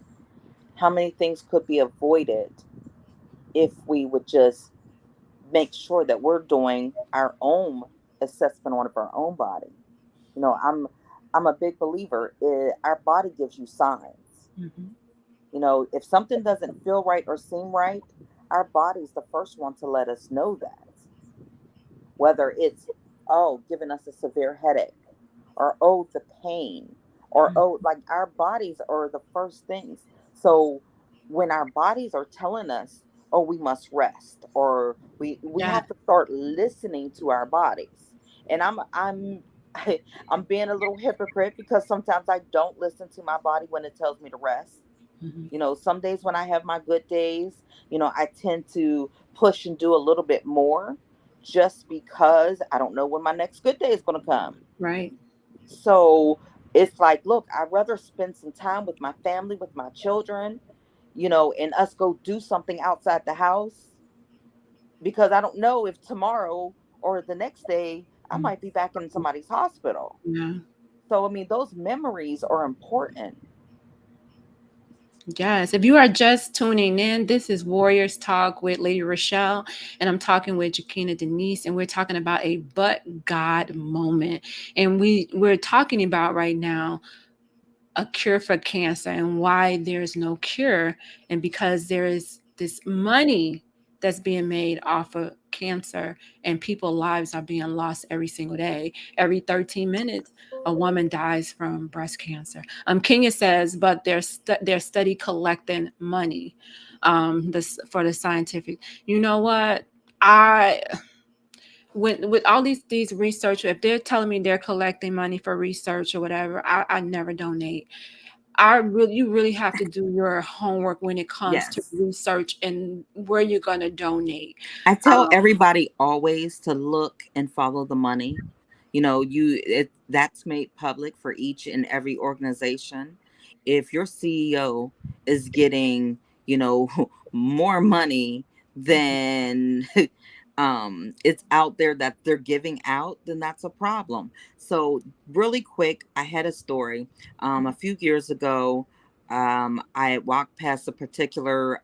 How many things could be avoided if we would just make sure that we're doing our own assessment on our own body? You know, I'm a big believer our body gives you signs. Mhm. You know, if something doesn't feel right or seem right, our body's the first one to let us know that. Whether it's, oh, giving us a severe headache, or oh, the pain, or oh, like our bodies are the first things. So when our bodies are telling us, oh, we must rest, or we Yeah. have to start listening to our bodies. And I'm being a little hypocrite because sometimes I don't listen to my body when it tells me to rest. Mhm. You know, some days when I have my good days, I tend to push and do a little bit more just because I don't know when my next good day is going to come. Right. So it's like, look, I'd rather spend some time with my family, with my children, and us go do something outside the house, because I don't know if tomorrow or the next day I might be back in somebody's hospital. Yeah. So, I mean, those memories are important. Yes. If you are just tuning in, this is Warriors Talk with Lady ReShell, and I'm talking with Jackinah Denise, and we're talking about a but God moment. And we're talking about right now a cure for cancer and why there's no cure, and because there is this money that's being made off of cancer, and people's lives are being lost every single day. Every 13 minutes a woman dies from breast cancer. Kenya says, but they're study collecting money, this for the scientific. You know what, I with all these research, if they're telling me they're collecting money for research or whatever, I never donate. You really have to do your homework when it comes to Yes. research and where you're going to donate. I tell everybody always to look and follow the money. That's made public for each and every organization. If your CEO is getting, more money than it's out there that they're giving out, then that's a problem. So really quick, I had a story. A few years ago, I walked past a particular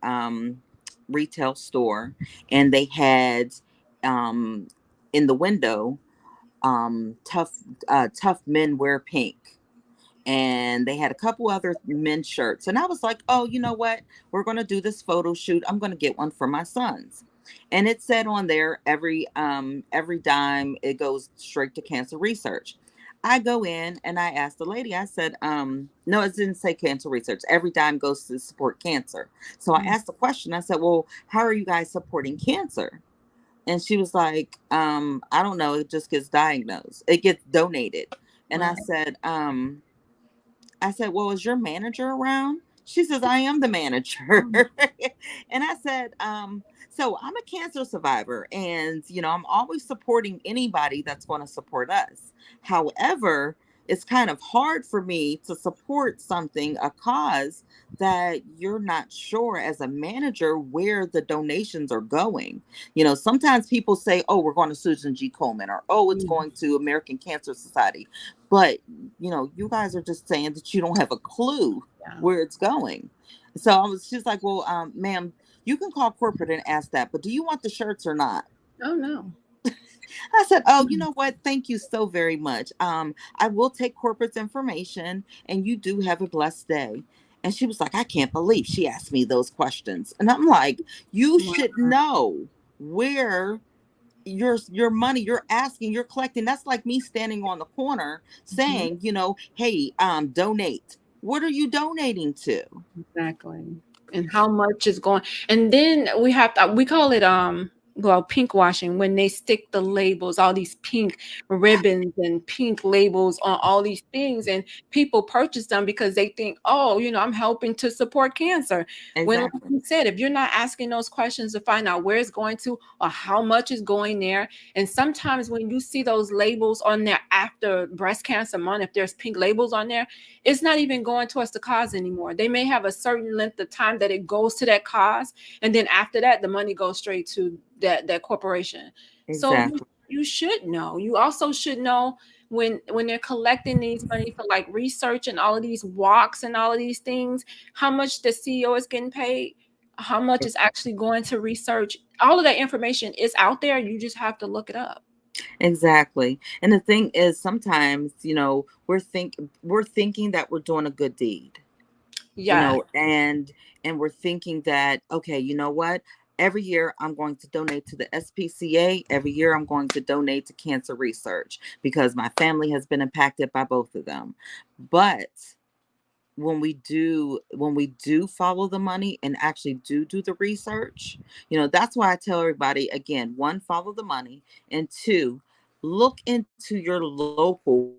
retail store, and they had in the window, tough men wear pink, and they had a couple other men's shirts, and I was like, oh, you know what, we're going to do this photo shoot, I'm going to get one for my sons. And it said on there, every dime, it goes straight to cancer research. I go in and I asked the lady, I said, no, it didn't say cancer research. Every dime goes to support cancer. So I asked the question, I said, well, how are you guys supporting cancer? And she was like, I don't know. It just gets diagnosed. It gets donated. And Wow. I said, well, is your manager around? She says, I am the manager. And I said, so I'm a cancer survivor, and, I'm always supporting anybody that's going to support us. However, it's kind of hard for me to support a cause that you're not sure as a manager where the donations are going. Sometimes people say, oh, we're going to Susan G. Komen, or, oh, it's going to American Cancer Society. But, you guys are just saying that you don't have a clue where it's going. So she's like, well, ma'am, you can call corporate and ask that, but do you want the shirts or not? Oh, no. I said, oh, you know what? Thank you so very much. I will take corporate's information, and you do have a blessed day. And she was like, I can't believe she asked me those questions. And I'm like, you should know where your money you're asking, you're collecting. That's like me standing on the corner saying, hey, donate. What are you donating to? Exactly. And how much is going, and then we call it pink washing, when they stick the labels, all these pink ribbons and pink labels on all these things, and people purchase them because they think, oh, I'm helping to support cancer. When, like Exactly. you said, if you're not asking those questions to find out where it's going to or how much is going there, and sometimes when you see those labels on there after breast cancer month, if there's pink labels on there, it's not even going towards the cause anymore. They may have a certain length of time that it goes to that cause, and then after that, the money goes straight to that corporation. So Exactly. you should know. You also should know when they're collecting these money for like research and all of these walks and all of these things, how much the CEO is getting paid, how much is actually going to research. All of that information is out there. You just have to look it up. Exactly. And the thing is, sometimes, we're thinking that we're doing a good deed. Yeah. And we're thinking that, okay, you know what? Every year I'm going to donate to the SPCA. Every year I'm going to donate to cancer research because my family has been impacted by both of them. But when we do follow the money and actually do the research, that's why I tell everybody, again, one, follow the money, and two, look into your local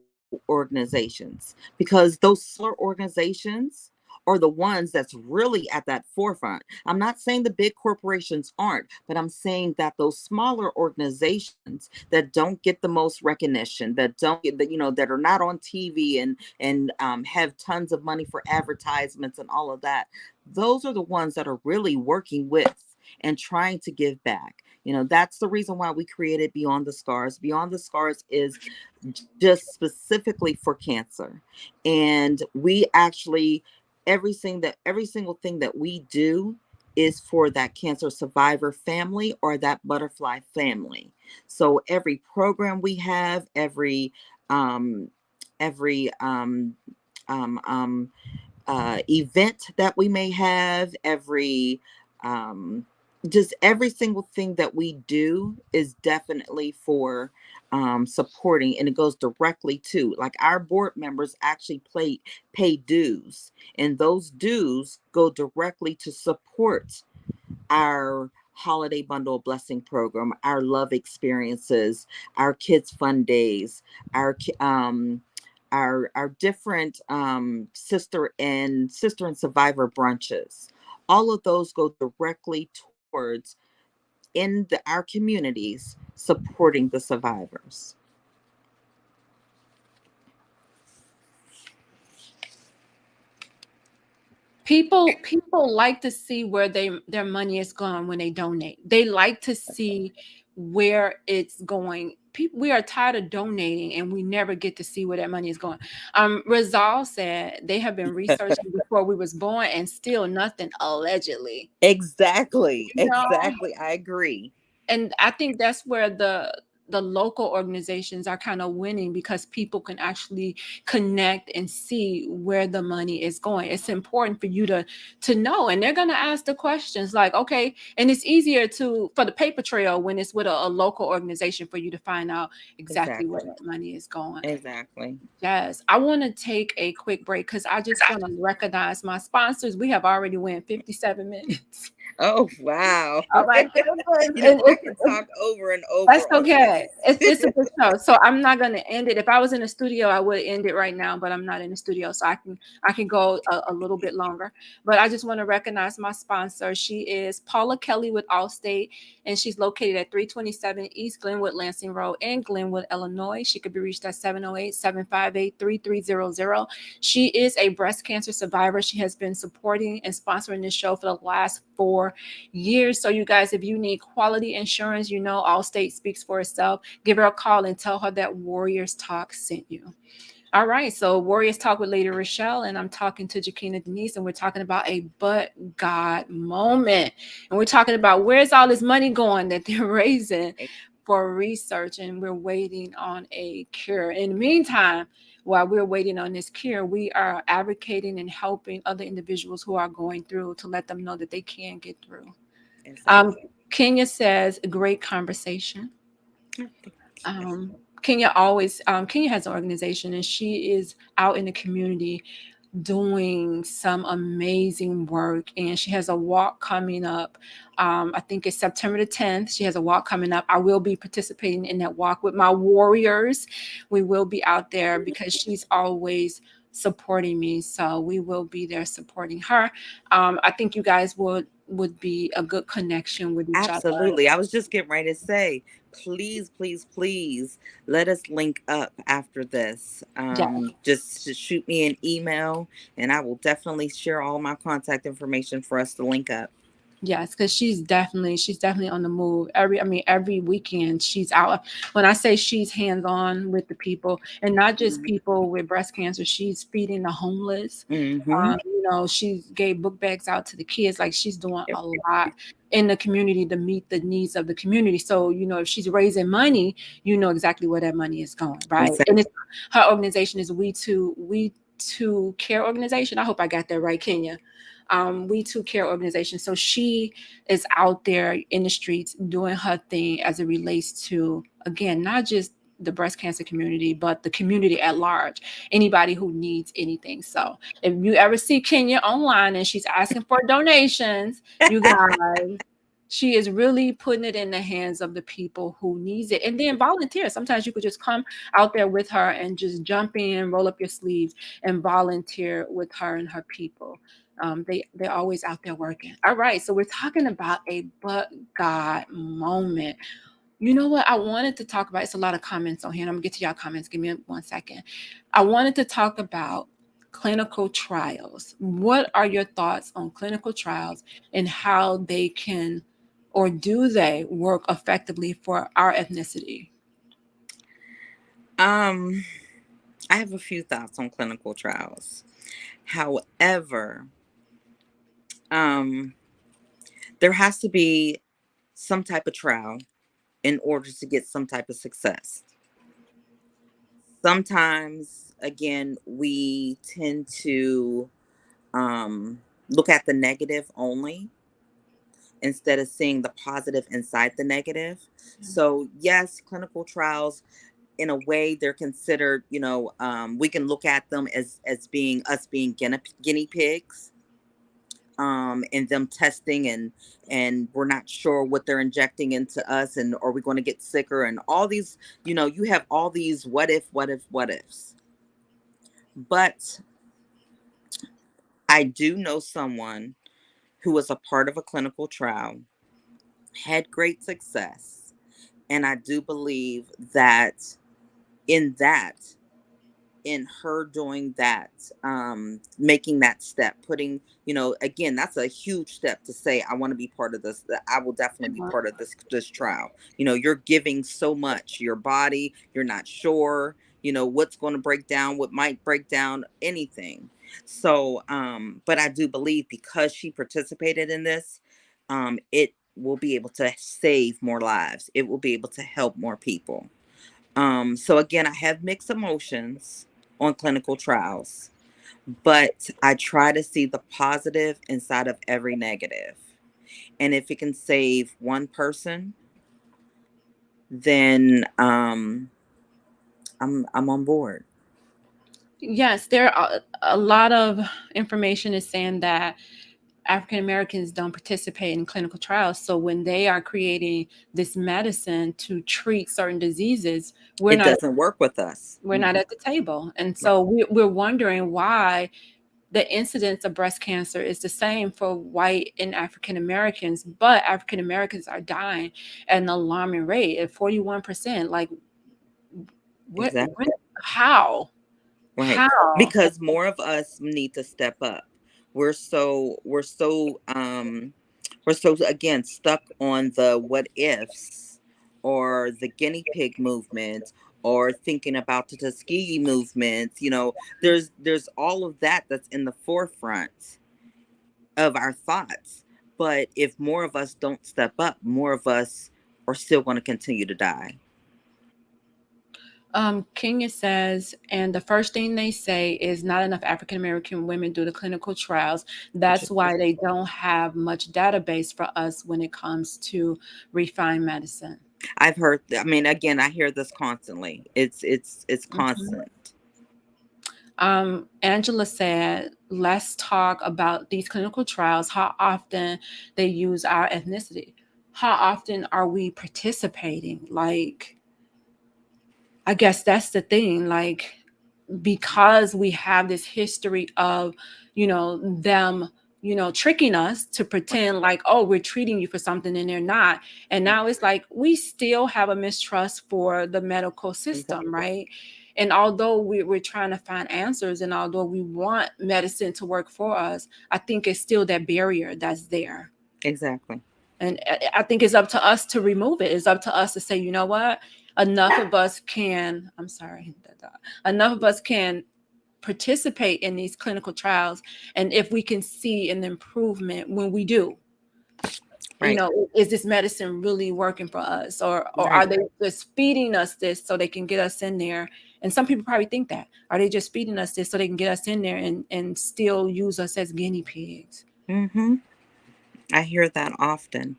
organizations, because those smaller organizations are the ones that's really at that forefront. I'm not saying the big corporations aren't, but I'm saying that those smaller organizations that don't get the most recognition, that don't get that, that are not on TV and have tons of money for advertisements and all of that, those are the ones that are really working with and trying to give back. That's the reason why we created Beyond the Scars. Beyond the Scars is just specifically for cancer. And we actually, every single thing that we do is for that cancer survivor family or that butterfly family. So every program we have, every event that we may have, just every single thing that we do is definitely for supporting, and it goes directly to, like, our board members actually pay dues, and those dues go directly to support our holiday bundle blessing program, our love experiences, our kids fun days, our different sister and survivor brunches. All of those go directly towards our communities supporting the survivors. People like to see where their money is going when they donate. They like to see where it's going. We are tired of donating and we never get to see where that money is going. Rizal said they have been researching before we was born and still nothing, allegedly. Exactly. Exactly. I agree. And I think that's where the local organizations are kind of winning, because people can actually connect and see where the money is going. It's important for you to know, and they're going to ask the questions like, okay, and it's easier for the paper trail when it's with a local organization for you to find out exactly where that money is going. Exactly. Yes. I want to take a quick break because I just want to recognize my sponsors. We have already went 57 minutes. Oh, wow. All right. I can talk over and over. That's okay. It's a good show. So I'm not going to end it. If I was in the studio, I would end it right now, but I'm not in the studio. So I can go a little bit longer. But I just want to recognize my sponsor. She is Paula Kelly with Allstate, and she's located at 327 East Glenwood Lansing Road in Glenwood, Illinois. She could be reached at 708-758-3300. She is a breast cancer survivor. She has been supporting and sponsoring this show for the last 4 years. So you guys, if you need quality insurance, Allstate speaks for itself. Give her a call and tell her that Warriors Talk sent you. All right, so Warriors Talk with Lady ReShell, and I'm talking to Jackinah Denise, and we're talking about a but God moment. And we're talking about where's all this money going that they're raising for research, and we're waiting on a cure. In the meantime, while we're waiting on this cure, we are advocating and helping other individuals who are going through to let them know that they can get through. Exactly. Kenya says, great conversation. Kenya has an organization, and she is out in the community doing some amazing work, and she has a walk coming up. I think it's September the 10th. She has a walk coming up. I will be participating in that walk with my warriors. We will be out there because she's always supporting me, so we will be there supporting her. I think you guys would be a good connection with each other. Absolutely. I was just getting ready to say, please let us link up after this. Just shoot me an email, and I will definitely share all my contact information for us to link up. Yes, because she's definitely on the move. Every weekend she's out. When I say she's hands-on with the people, and not just people with breast cancer, she's feeding the homeless. She gave book bags out to the kids. Like, she's doing a lot in the community to meet the needs of the community. So, if she's raising money, exactly where that money is going, right? Exactly. And her organization is We Too Care organization. I hope I got that right, Kenya. We Too Care organization. So she is out there in the streets doing her thing as it relates to, again, not just the breast cancer community, but the community at large, anybody who needs anything. So if you ever see Kenya online and she's asking for donations, you guys She is really putting it in the hands of the people who needs it. And then volunteer. Sometimes you could just come out there with her and just jump in, roll up your sleeves, and volunteer with her and her people. They're always out there working. All right, so we're talking about a but God moment. You know what I wanted to talk about? It's a lot of comments on here. And I'm gonna get to y'all comments. Give me 1 second. I wanted to talk about clinical trials. What are your thoughts on clinical trials and how they can, or do they work effectively for our ethnicity? I have a few thoughts on clinical trials. However, there has to be some type of trial in order to get some type of success. Sometimes, again, we tend to look at the negative only instead of seeing the positive inside the negative. So, yes, clinical trials, in a way, they're considered, we can look at them as being us being guinea pigs, and them testing, and we're not sure what they're injecting into us, and are we going to get sicker, and all these, you have all these what ifs. But I do know someone who was a part of a clinical trial, had great success, and I do believe that in that in her doing that, making that step, putting, again, that's a huge step to say, I want to be part of this. That I will definitely be part of this trial. You're giving so much, your body, you're not sure, what's going to break down, what might break down, anything. So, but I do believe because she participated in this, it will be able to save more lives. It will be able to help more people. So again, I have mixed emotions on clinical trials, but I try to see the positive inside of every negative. And if it can save one person, then I'm on board. Yes, there are a lot of information is saying that African Americans don't participate in clinical trials. So when they are creating this medicine to treat certain diseases, it doesn't work with us. We're not at the table. And so we're wondering why the incidence of breast cancer is the same for white and African Americans, but African Americans are dying at an alarming rate at 41%. Like, what? Exactly. How? Right. How? Because more of us need to step up. We're so again stuck on the what ifs, or the guinea pig movement, or thinking about the Tuskegee movement. There's all of that that's in the forefront of our thoughts. But if more of us don't step up, more of us are still going to continue to die. Kenya says, and the first thing they say is not enough African American women do the clinical trials. That's why they don't have much database for us when it comes to refined medicine. I've heard, again, I hear this constantly. It's constant. Angela said, let's talk about these clinical trials, how often they use our ethnicity. How often are we participating? Like, I guess that's the thing. Like, because we have this history of, them, tricking us to pretend like, oh, we're treating you for something and they're not. And now it's like we still have a mistrust for the medical system, right? And although we're trying to find answers, and although we want medicine to work for us, I think it's still that barrier that's there. Exactly. And I think it's up to us to remove it. It's up to us to say, you know what? Enough of us can participate in these clinical trials. And if we can see an improvement when we do, right. Is this medicine really working for us? Or are they just feeding us this so they can get us in there? And some people probably think that. Are they just feeding us this so they can get us in there and still use us as guinea pigs? Mm-hmm. I hear that often.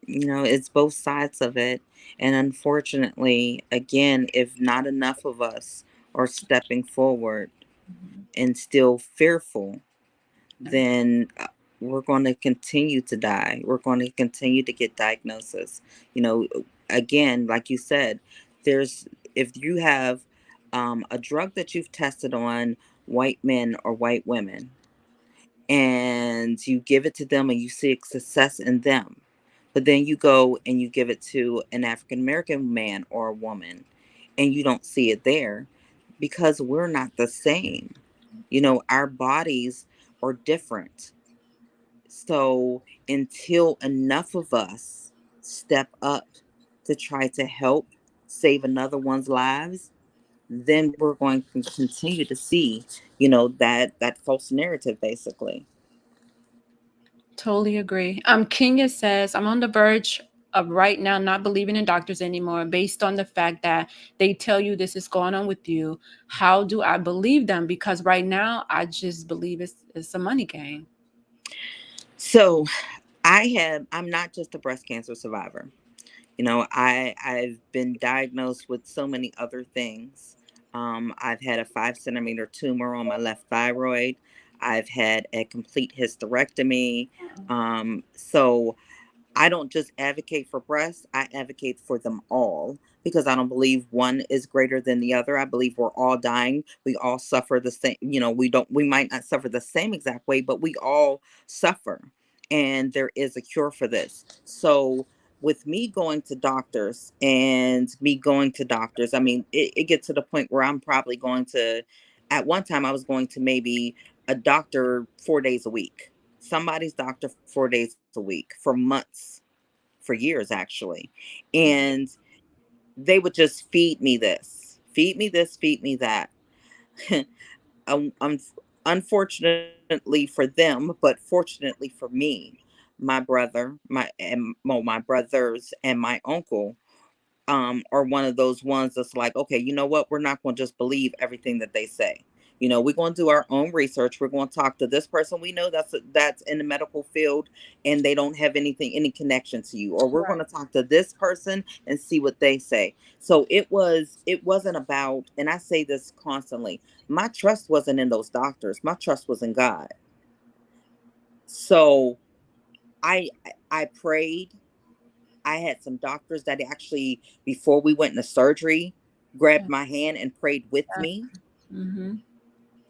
It's both sides of it. And unfortunately, again, if not enough of us are stepping forward and still fearful, then we're going to continue to die. We're going to continue to get diagnosis. You know, again, like you said, there's, if you have a drug that you've tested on white men or white women, and you give it to them and you see success in them, but then you go and you give it to an African American man or a woman and you don't see it there, because we're not the same. You know, our bodies are different. So until enough of us step up to try to help save another one's lives, then we're going to continue to see, you know, that false narrative basically. Totally agree. Kenya says, I'm on the verge of right now not believing in doctors anymore based on the fact that they tell you this is going on with you. How do I believe them? Because right now I just believe it's a money game. So I'm not just a breast cancer survivor. You know, I've been diagnosed with so many other things. I've had a 5 centimeter tumor on my left thyroid. I've had a complete hysterectomy. So I don't just advocate for breasts, I advocate for them all, because I don't believe one is greater than the other. I believe we're all dying. We all suffer the same, you know, we might not suffer the same exact way, but we all suffer. And there is a cure for this. So with me going to doctors I mean, it gets to the point where I'm probably going to, at one time I was going to maybe a doctor 4 days a week, somebody's doctor 4 days a week for months, for years actually. And they would just feed me this, feed me that. um, Unfortunately for them, but fortunately for me, my brother, my brothers and my uncle are one of those ones that's like, okay, you know what? We're not going to just believe everything that they say. You know, we're going to do our own research. We're going to talk to this person we know that's in the medical field, and they don't have any connection to you. Or we're going to talk to this person and see what they say. So it wasn't about, and I say this constantly, my trust wasn't in those doctors. My trust was in God. So I I prayed. I had some doctors that actually, before we went into surgery, grabbed my hand and prayed with me. Mm-hmm.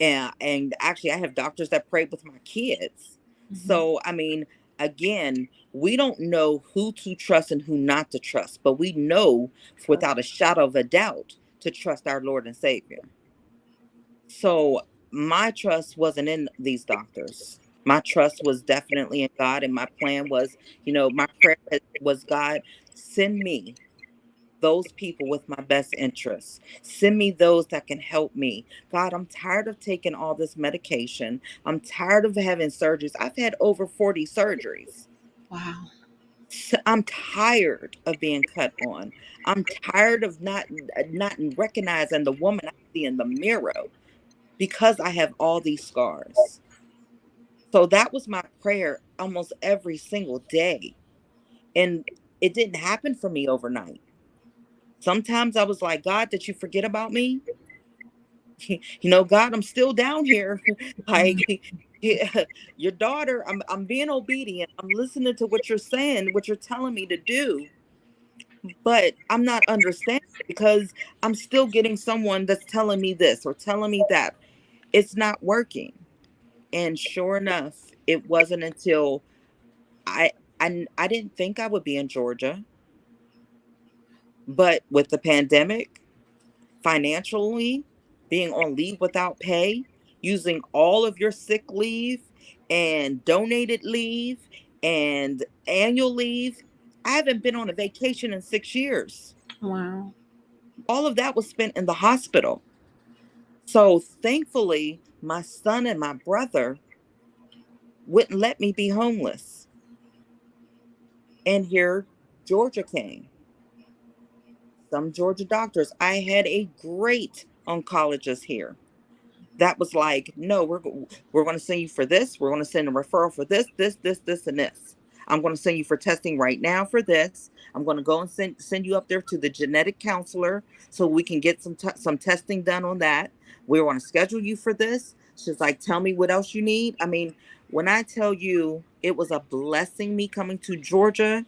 And actually, I have doctors that prayed with my kids. Mm-hmm. So, I mean, again, we don't know who to trust and who not to trust, but we know without a shadow of a doubt to trust our Lord and Savior. So, my trust wasn't in these doctors. My trust was definitely in God. And my plan was, you know, my prayer was, God, send me those people with my best interests. Send me those that can help me. God, I'm tired of taking all this medication. I'm tired of having surgeries. I've had over 40 surgeries. Wow. I'm tired of being cut on. I'm tired of not recognizing the woman I see in the mirror because I have all these scars. So that was my prayer almost every single day. And it didn't happen for me overnight. Sometimes I was like, God, did you forget about me? You know, God, I'm still down here. Like, yeah, your daughter, I'm being obedient. I'm listening to what you're saying, what you're telling me to do, but I'm not understanding because I'm still getting someone that's telling me this or telling me that. It's not working. And sure enough, it wasn't until I I didn't think I would be in Georgia, but with the pandemic, financially, being on leave without pay, using all of your sick leave and donated leave and annual leave. I haven't been on a vacation in 6 years. Wow. All of that was spent in the hospital. So thankfully, my son and my brother wouldn't let me be homeless. And here, Georgia came. Some Georgia doctors. I had a great oncologist here that was like, no, we're going to send you for this. We're going to send a referral for this, and this. I'm going to send you for testing right now for this. I'm going to go and send you up there to the genetic counselor so we can get some testing done on that. We're going to schedule you for this. She's like, tell me what else you need. I mean, when I tell you it was a blessing me coming to Georgia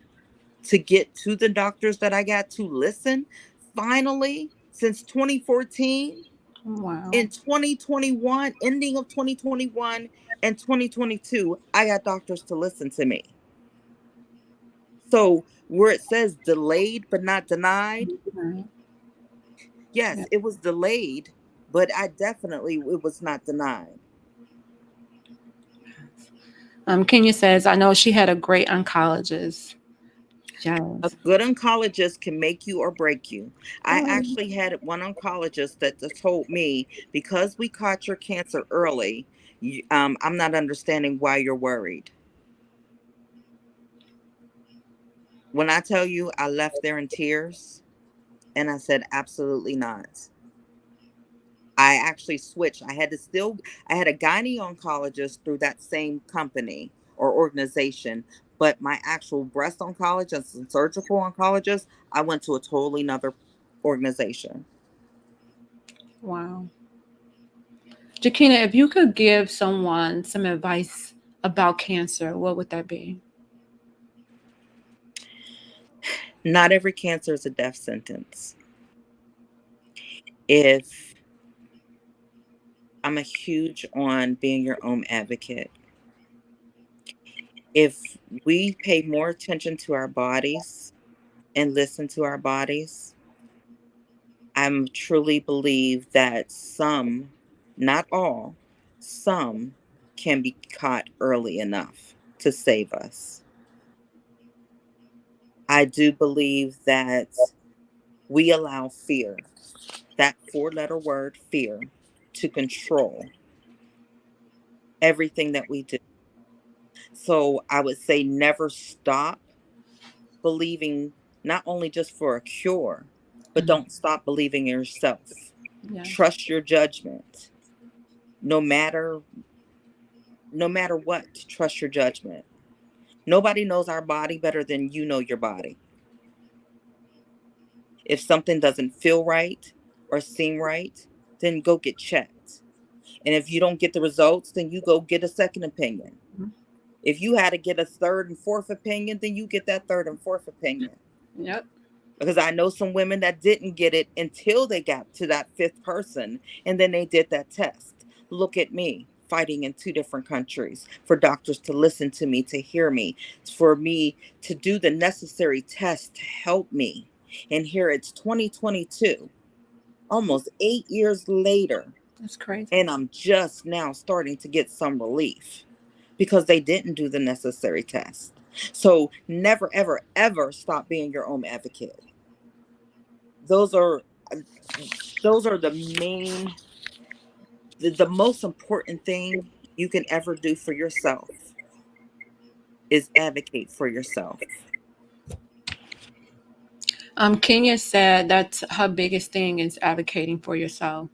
to get to the doctors that I got to listen, finally, since 2014, Wow. in 2021, ending of 2021 and 2022, I got doctors to listen to me. So where it says delayed but not denied, Right. yes, Yeah. it was delayed, but it was not denied. Kenya says, I know she had a great oncologist. A Yes. good oncologist can make you or break you. I Oh, actually had one oncologist that told me, because we caught your cancer early, I'm not understanding why you're worried. When I tell you I left there in tears, and I said, absolutely not. I actually switched. I had a gynae oncologist through that same company or organization, but my actual breast oncologist and surgical oncologist, I went to a totally another organization. wow. Jackinah, if you could give someone some advice about cancer, what would that be? Not every cancer is a death sentence. If I'm a huge on being your own advocate. If we pay more attention to our bodies and listen to our bodies, I'm truly believe that some, not all, some can be caught early enough to save us. I do believe that we allow fear, that 4-letter word, fear, to control everything that we do. So I would say never stop believing, not only just for a cure, but Mm. don't stop believing in yourself. Yes. Trust your judgment. No matter what, trust your judgment. Nobody knows our body better than you know your body. If something doesn't feel right or seem right, then go get checked. And if you don't get the results, then you go get a second opinion. Mhm. If you had to get a third and fourth opinion, then you get that third and fourth opinion. Yep. Because I know some women that didn't get it until they got to that fifth person and then they did that test. Look at me fighting in 2 different countries for doctors to listen to me, to hear me, for me to do the necessary test to help me. And here it's 2022, almost 8 years later, That's crazy. and I'm just now starting to get some relief because they didn't do the necessary test. So never, ever, ever stop being your own advocate. Those are the main, the most important thing you can ever do for yourself is advocate for yourself. Kenya said that's her biggest thing is advocating for yourself.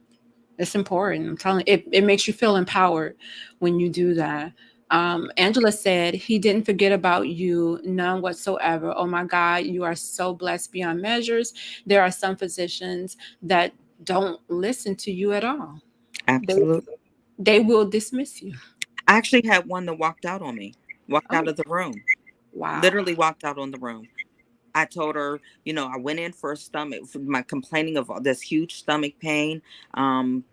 It's important. I'm telling you, it makes you feel empowered when you do that. Angela said he didn't forget about you, none whatsoever. Oh my God, you are so blessed beyond measures. There are some physicians that don't listen to you at all. They Absolutely. they will dismiss you. I actually had one that walked out on me, walked out Oh, of the room, wow. literally walked out on the room. I told her, I went in for a stomach, for my complaining of this huge stomach pain.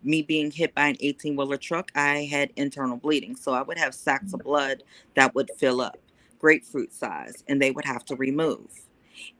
Me being hit by an 18-wheeler truck, I had internal bleeding. So I would have sacks of blood that would fill up, grapefruit size, and they would have to remove.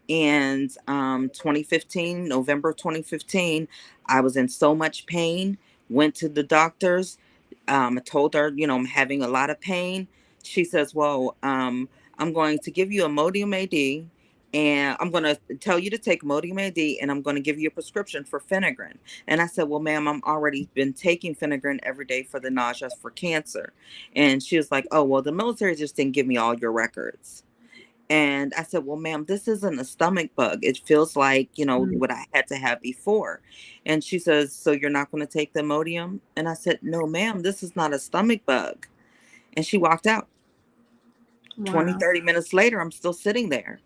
And 2015, November 2015, I was in so much pain, went to the doctors. I told her, I'm having a lot of pain. She says, well, I'm going to give you Imodium AD, and I'm going to tell you to take Imodium AD, and I'm going to give you a prescription for Phenergan. And I said, well, ma'am, I'm already been taking Phenergan every day for the nausea for cancer. And she was like, oh, well, the military just didn't give me all your records. And I said, well, ma'am, this isn't a stomach bug. It feels like, Mm. what I had to have before. And she says, so you're not going to take the Imodium? And I said, no, ma'am, this is not a stomach bug. And she walked out. 20, Wow. 30 minutes later, I'm still sitting there.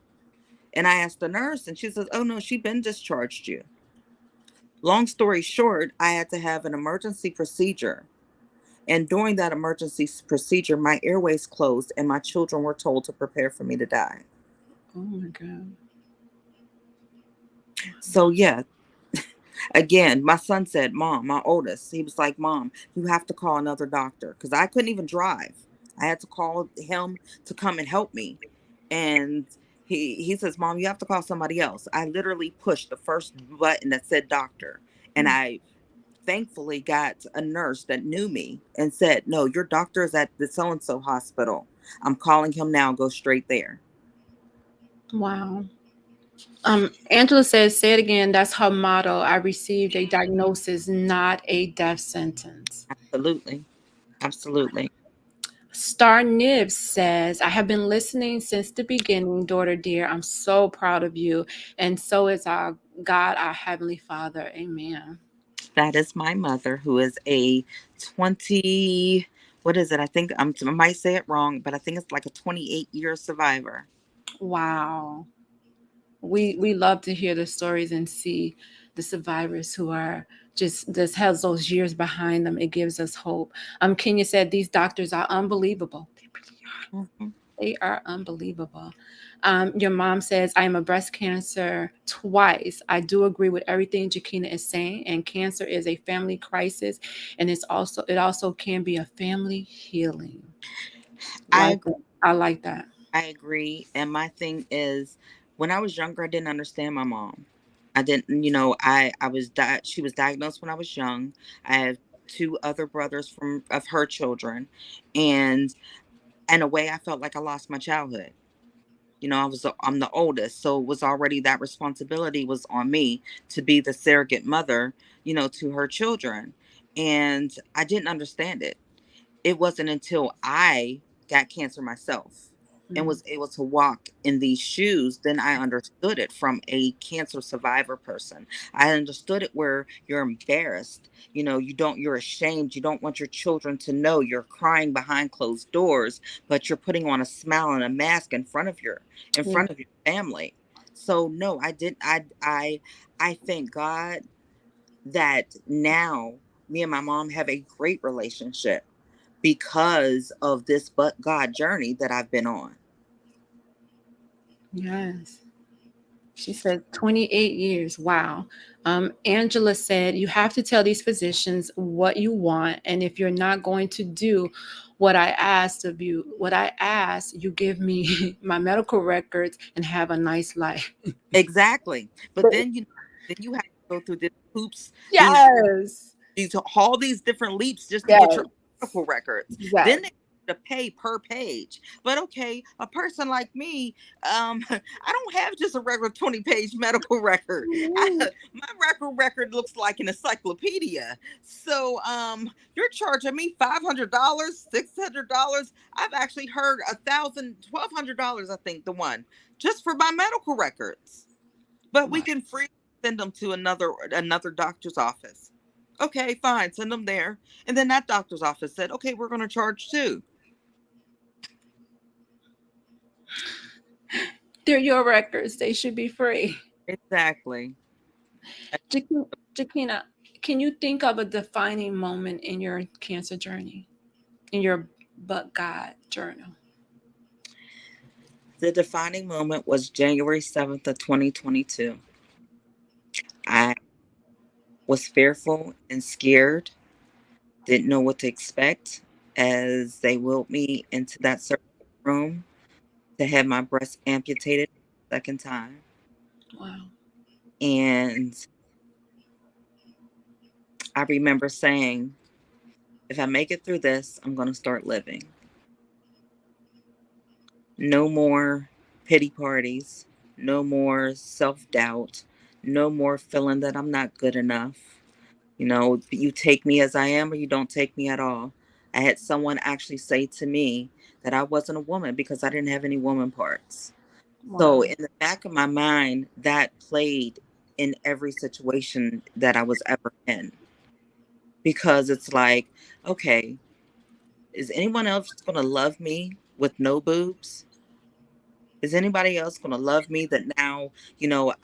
And I asked the nurse, and she says, oh, no, she been discharged you. Long story short, I had to have an emergency procedure And during that emergency procedure, my airways closed and my children were told to prepare for me to die. Oh my God. So yeah, again, my son said, Mom, my oldest, he was like, Mom, you have to call another doctor, because I couldn't even drive. I had to call him to come and help me. And he says, Mom, you have to call somebody else. I literally pushed the first button that said doctor. And I thankfully got a nurse that knew me and said, no, your doctor is at the so-and-so hospital. I'm calling him now. Go straight there. Wow. Angela says, say it again. That's her motto. I received a diagnosis, not a death sentence. Absolutely. Absolutely. Star Nibs says, I have been listening since the beginning, daughter dear. I'm so proud of you. And so is our God, our Heavenly Father. Amen. That is my mother, who is a 20, what is it? I think I might say it wrong, but I think it's like a 28-year survivor. Wow. We love to hear the stories and see the survivors who are just has those years behind them. It gives us hope. Kenya said these doctors are unbelievable. They really are. Mm-hmm. They are unbelievable. Your mom says, I am a breast cancer twice. I do agree with everything Jackinah is saying. And cancer is a family crisis. And it also can be a family healing. I I like that. I agree. And my thing is, when I was younger, I didn't understand my mom. I didn't, I was she was diagnosed when I was young. I have two other brothers of her children, and in a way, I felt like I lost my childhood. I'm the oldest, so it was already that responsibility was on me to be the surrogate mother, to her children, and I didn't understand it. It wasn't until I got cancer myself and was able to walk in these shoes, then I understood it from a cancer survivor person. I understood it where you're embarrassed. You're ashamed. You don't want your children to know you're crying behind closed doors, but you're putting on a smile and a mask in front of your family. So no, I didn't. I thank God that now me and my mom have a great relationship because of this but God journey that I've been on. Yes. She said 28 years. Wow. Angela said, you have to tell these physicians what you want. And if you're not going to do what I asked of you, you give me my medical records and have a nice life. Exactly. But then you have to go through these hoops, Yes. all these different leaps just to Yes. get your medical records. Yes. Then they have to pay per page. But okay, a person like me, I don't have just a regular 20-page medical record. My record looks like an encyclopedia. So you're charging me $500, $600. I've actually heard $1,000, $1,200, I think, the one just for my medical records. But we can free send them to another doctor's office. Okay, fine, send them there. And then that doctor's office said, okay, we're going to charge too. They're your records. They should be free. Exactly. Jackinah, can you think of a defining moment in your cancer journey, in your But God journal? The defining moment was January 7th of 2022. I was fearful and scared, didn't know what to expect as they wheeled me into that surgery room to have my breast amputated a second time. Wow. And I remember saying, if I make it through this, I'm going to start living. No more pity parties, no more self-doubt, no more feeling that I'm not good enough. You take me as I am or you don't take me at all. I had someone actually say to me that I wasn't a woman because I didn't have any woman parts. Wow. So in the back of my mind, that played in every situation that I was ever in. Because it's like, okay, is anyone else going to love me with no boobs? Is anybody else going to love me that now,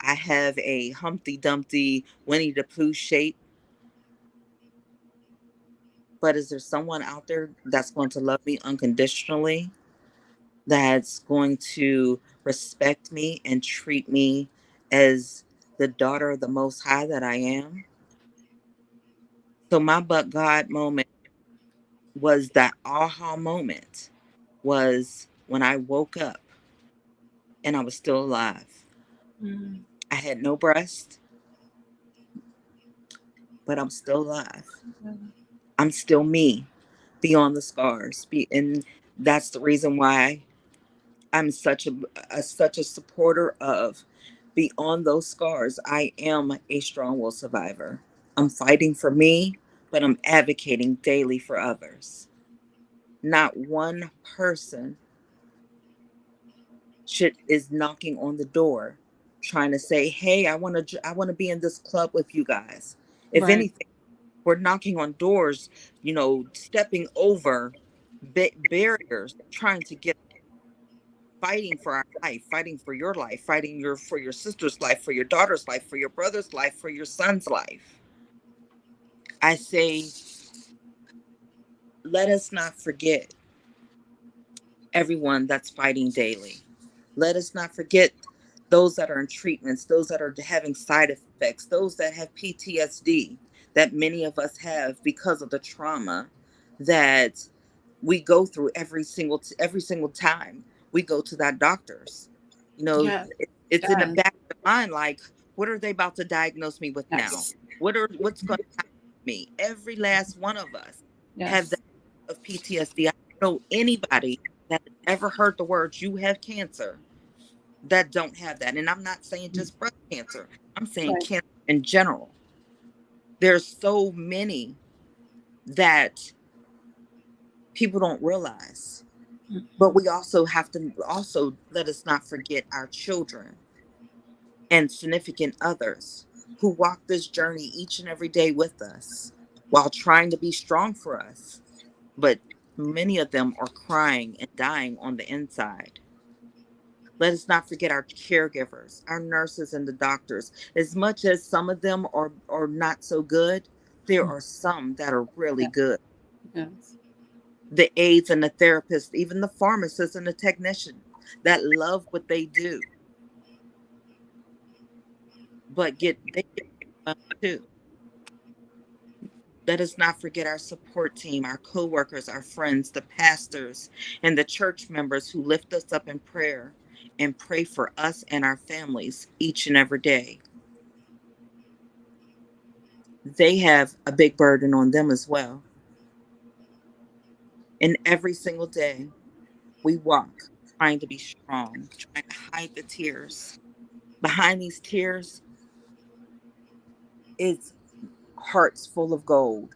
I have a Humpty Dumpty Winnie the Pooh shape? But is there someone out there that's going to love me unconditionally, that's going to respect me and treat me as the daughter of the Most High that I am? So my but God moment was that aha moment, was when I woke up and I was still alive. Mm. I had no breast, but I'm still alive. I'm still me beyond the scars. And that's the reason why I'm such a supporter of beyond those scars. I am a strong-willed survivor. I'm fighting for me, but I'm advocating daily for others. Not one person is knocking on the door trying to say, "Hey, I want to be in this club with you guys." If Right. anything, we're knocking on doors, stepping over barriers, trying to get, fighting for our life, fighting for your life, fighting for your sister's life, for your daughter's life, for your brother's life, for your son's life. I say, let us not forget everyone that's fighting daily. Let us not forget those that are in treatments, those that are having side effects, those that have PTSD that many of us have because of the trauma that we go through every single time we go to that doctor's. You know, Yeah. it's in the Yeah. back of the mind, like, what are they about to diagnose me with now? Yes. What's going to happen to me? Every last one of us have that Yes. of PTSD. I don't know anybody that has ever heard the words "you have cancer" that don't have that. And I'm not saying just breast cancer. I'm saying Right. cancer in general. There's so many that people don't realize. But we also have to also let us not forget our children and significant others who walk this journey each and every day with us while trying to be strong for us. But many of them are crying and dying on the inside. Let us not forget our caregivers, our nurses and the doctors. As much as some of them are not so good, there are some that are really Yeah. good. Yes. The aides and the therapists, even the pharmacists and the technician that love what they do, but they get well too. Let us not forget our support team, our co-workers, our friends, the pastors, and the church members who lift us up in prayer and pray for us and our families each and every day. They have a big burden on them as well. And every single day we walk trying to be strong, trying to hide the tears. Behind these tears is hearts full of gold.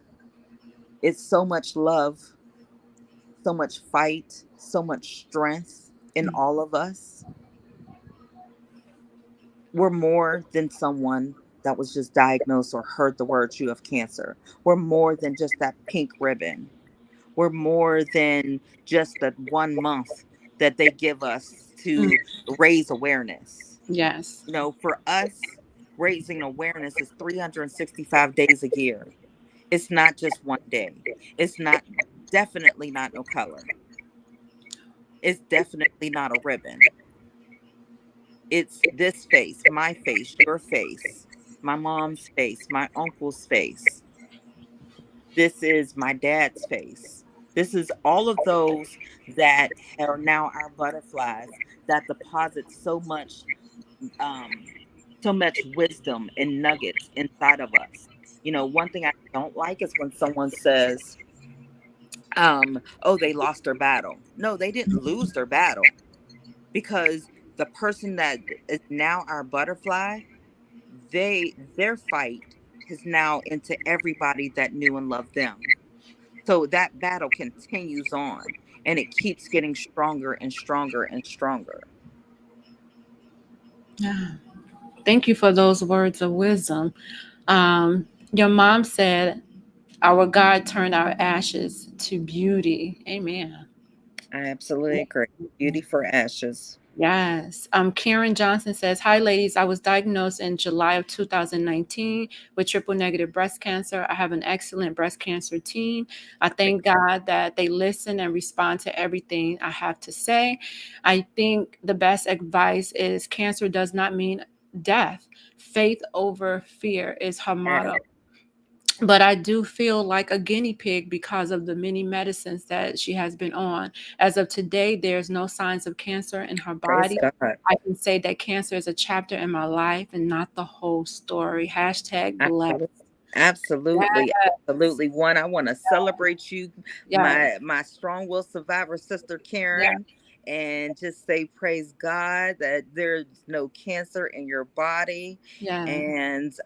It's so much love, so much fight, so much strength in all of us. We're more than someone that was just diagnosed or heard the words "you have cancer." We're more than just that pink ribbon. We're more than just that 1 month that they give us Mm. to raise awareness. Yes. For us, raising awareness is 365 days a year. It's not just one day. It's not, definitely not no color. It's definitely not a ribbon. It's this face, my face, your face, my mom's face, my uncle's face. This is my dad's face. This is all of those that are now our butterflies that deposit um, so much wisdom and nuggets inside of us. One thing I don't like is when someone says, "Oh, they lost their battle." No, they didn't lose their battle, because the person that is now our butterfly, their fight has now into everybody that knew and loved them. So that battle continues on, and it keeps getting stronger and stronger and stronger. Yeah. Thank you for those words of wisdom. Your mom said, "Our God turned our ashes to beauty." Amen. I absolutely agree. Beauty for ashes. Yes. Karen Johnson says, "Hi, ladies. I was diagnosed in July of 2019 with triple negative breast cancer. I have an excellent breast cancer team. I thank God that they listen and respond to everything I have to say. I think the best advice is cancer does not mean death. Faith over fear is her motto. But I do feel like a guinea pig because of the many medicines that she has been on. As of today, there's no signs of cancer in her Praise body. God. I can say that cancer is a chapter in my life and not the whole story. Hashtag blessed. Absolutely. Absolutely. Yes. Absolutely. One, I want to celebrate you, Yes. my strong will survivor, Sister Yes. Karen, and just say praise God that there's no cancer in your body. Yes.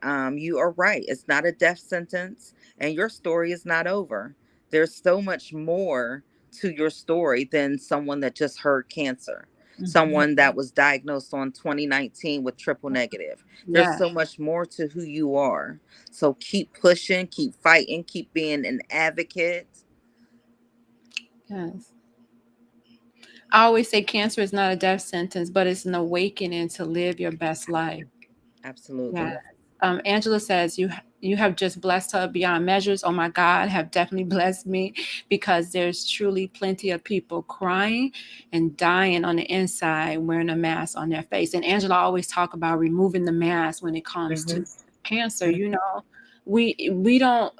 And you are right. It's not a death sentence, and your story is not over. There's so much more to your story than someone that just heard cancer. Mhm. Someone that was diagnosed on 2019 with triple negative. There's Yes. so much more to who you are. So keep pushing, keep fighting, keep being an advocate. Yes. I always say cancer is not a death sentence, but it's an awakening to live your best life. Yeah. Absolutely. Angela says, you have just blessed her beyond measures. Oh my God, have definitely blessed me because there's truly plenty of people crying and dying on the inside wearing a mask on their face. And Angela always talk about removing the mask when it comes Hmm. to cancer. You know, we don't,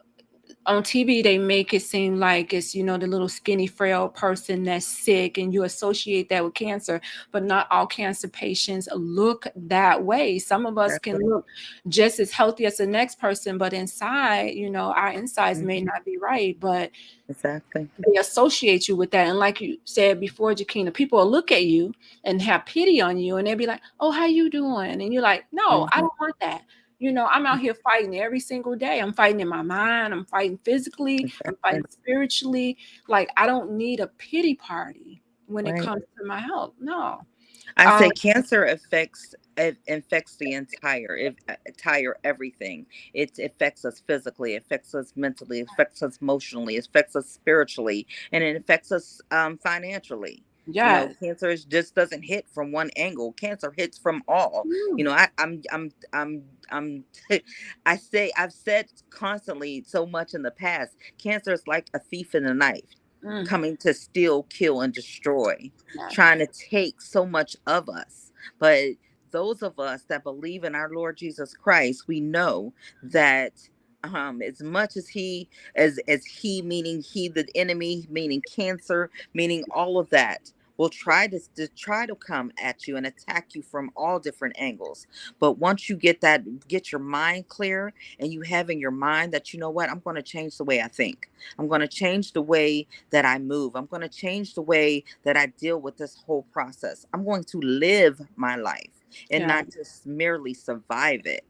on TV, they make it seem like it's, you know, the little skinny, frail person that's sick, and you associate that with cancer. But not all cancer patients look that way. Some of us can Exactly. look just as healthy as the next person, but inside, you know, our insides may Hmm. not be right. But Exactly. they associate you with that. And like you said before, Jackinah, people will look at you and have pity on you, and they'll be like, "Oh, how you doing?" And you're like, "No, I Hmm. don't want that." You know, I'm out here fighting every single day. I'm fighting in my mind. I'm fighting physically. I'm Exactly. fighting spiritually. Like, I don't need a pity party when it Right. comes to my health. No. I Um, say cancer affects, it infects the entire everything. It affects us physically, it affects us mentally, it affects us emotionally, it affects us spiritually, and it affects us financially. You know, yes. cancer just doesn't hit from one angle. Cancer hits from all. You Mm, know, I'm I've said constantly so much in the past. Cancer is like a thief in the night, mm, coming to steal, kill, and destroy, yes. trying to take so much of us. But those of us that believe in our Lord Jesus Christ, we know that as much as he meaning he, the enemy, meaning cancer, meaning all of that, will try to come at you and attack you from all different angles. But once you get your mind clear, and you have in your mind that, you know what, I'm going to change the way I think, I'm going to change the way that I move, I'm going to change the way that I deal with this whole process, I'm going to live my life and Yeah. not just merely survive it.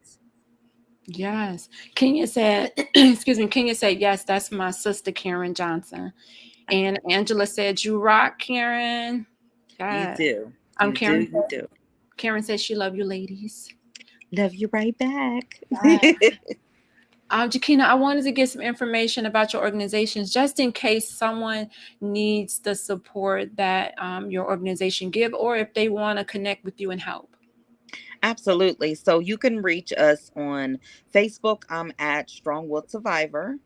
Yes. Kenya said, excuse me, Kenya said, yes, that's my sister, Karen Johnson. And Angela said, "You rock, Karen." You Yeah. do. Um, You do. Karen. You do. Karen says she love you, ladies. Love you right back. Yeah. Jackinah, I wanted to get some information about your organizations, just in case someone needs the support that your organization give, or if they want to connect with you and help. Absolutely. So you can reach us on Facebook. I'm at Strong Will Survivor.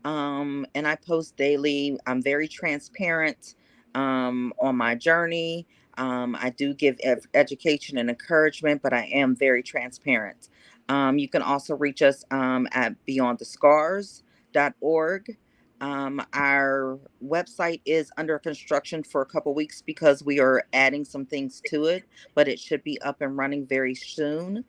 And I post daily. I'm very transparent on my journey. I do give education and encouragement, but I am very transparent. You can also reach us at beyondthescars.org. Our website is under construction for a couple weeks because we are adding some things to it, but it should be up and running very soon.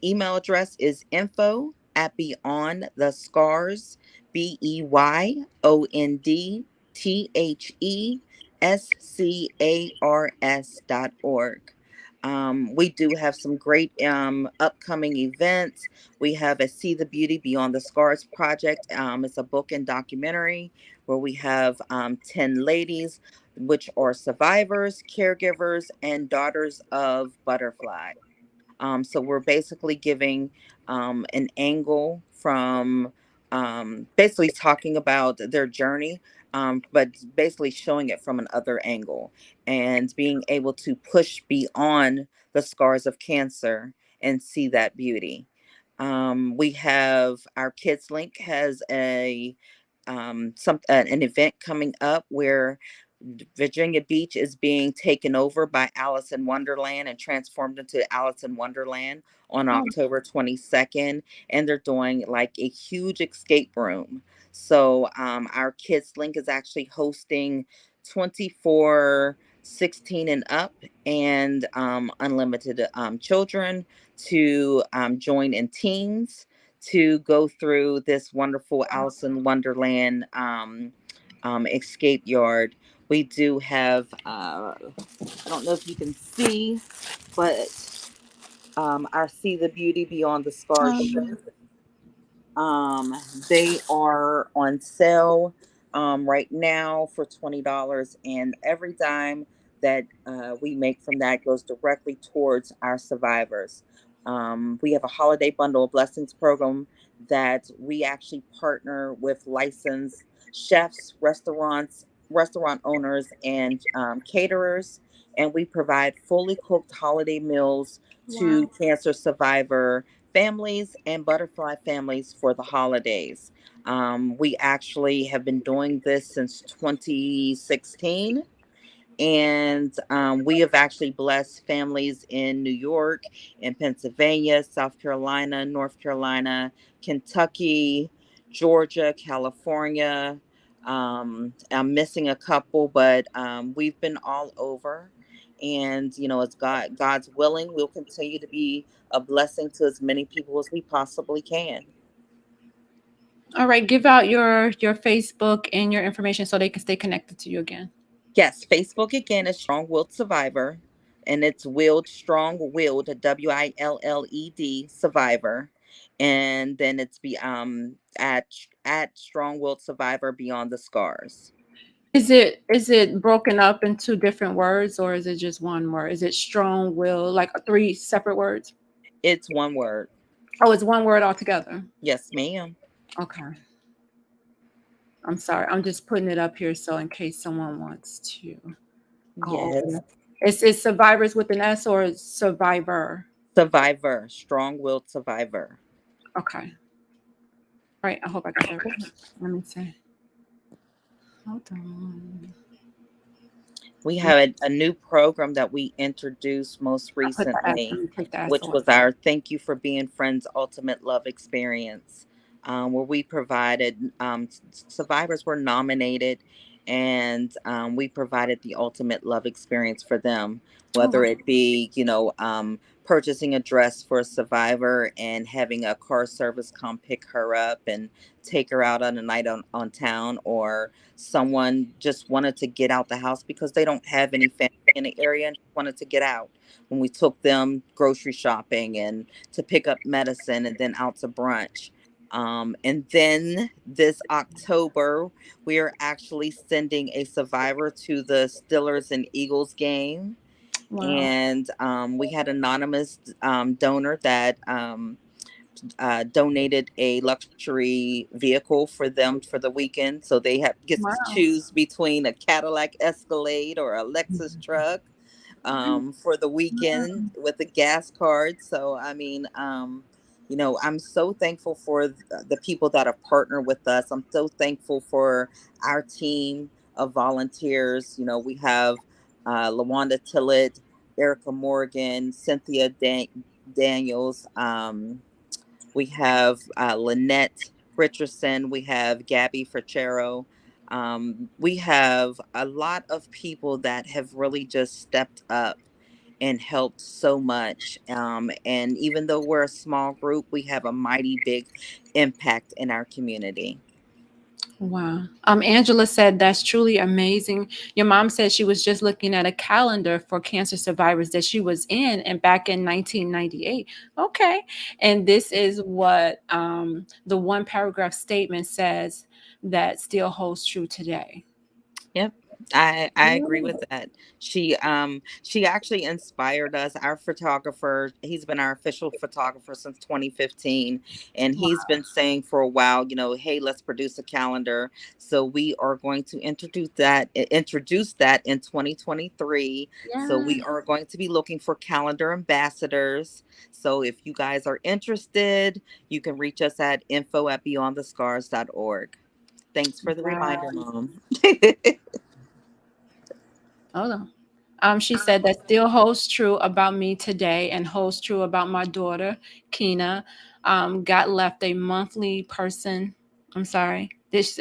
Email address is info at beyond the scars, BeyondTheScars.org. We do have some great upcoming events. We have a See the Beauty Beyond the Scars project. It's a book and documentary where we have 10 ladies, which are survivors, caregivers, and daughters of butterfly. So we're basically giving an angle from basically talking about their journey. but basically showing it from another angle and being able to push beyond the scars of cancer and see that beauty. We have our Kids Link has an event coming up where Virginia Beach is being taken over by Alice in Wonderland and transformed into Alice in Wonderland on Oh, October 22nd. And they're doing like a huge escape room. So our Kids Link is actually hosting 24, 16 and up, and unlimited children to join in teams to go through this wonderful Alice in Wonderland escape yard. We do have, I don't know if you can see, but our See the Beauty Beyond the Scars um, shirt. They are on sale right now for $20, and every dime that we make from that goes directly towards our survivors. We have a holiday bundle of blessings program that we actually partner with licensed chefs, restaurant owners, and caterers, and we provide fully cooked holiday meals to wow. cancer survivor families and butterfly families for the holidays. We actually have been doing this since 2016, and we have actually blessed families in New York, in Pennsylvania, South Carolina, North Carolina, Kentucky, Georgia, California. I'm missing a couple, but we've been all over. And as God's willing, we'll continue to be a blessing to as many people as we possibly can. All right, give out your Facebook and your information so they can stay connected to you again. Yes, Facebook again is Strong Willed Survivor, and it's willed strong willed WILLED Survivor, and then it's be at Strong Willed Survivor Beyond the Scars. Is it broken up into different words or is it just one word? Is it strong will, like three separate words? It's one word. Oh, it's one word altogether. Yes, ma'am. Okay. I'm sorry. I'm just putting it up here so in case someone wants to go over Yes, it. It's survivors with an S or survivor? Survivor, Strong Willed Survivor. Okay. All right. I hope I got that right. Let me see. Hold on. We have a new program that we introduced most I put the S. Let recently, me take the S which away. was our Thank You for Being Friends Ultimate Love Experience, where we provided survivors were nominated, and we provided the ultimate love experience for them, Oh, wow. whether it be, purchasing a dress for a survivor and having a car service come pick her up and take her out on a night on town, or someone just wanted to get out the house because they don't have any family in the area and wanted to get out. When we took them grocery shopping and to pick up medicine and then out to brunch. And then this October, we are actually sending a survivor to the Steelers and Eagles game. Wow. And we had anonymous donor that donated a luxury vehicle for them for the weekend, so they have get to Wow. choose between a Cadillac Escalade or a Lexus truck for the weekend with a gas card. So I mean, I'm so thankful for the people that have partnered with us. I'm so thankful for our team of volunteers. We have Lawanda Tillett, Erica Morgan, Cynthia Daniels. We have Lynette Richardson. We have Gabby Ferchero. We have a lot of people that have really just stepped up and helped so much. And even though we're a small group, we have a mighty big impact in our community. Wow. Angela said that's truly amazing. Your mom said she was just looking at a calendar for cancer survivors that she was in and back in 1998. Okay. And this is what the one paragraph statement says that still holds true today. Yep. I agree with that. She actually inspired us. Our photographer, he's been our official photographer since 2015, and he's been saying for a while, hey, let's produce a calendar. So we are going to introduce that in 2023. So Yeah. we are going to be looking for calendar ambassadors. So if you guys are interested, you can reach us at info@beyondthescars.org. Thanks for the reminder, Wow. Mom. Hold on. She said that still holds true about me today and holds true about my daughter, Kina. God left a monthly person. I'm sorry. This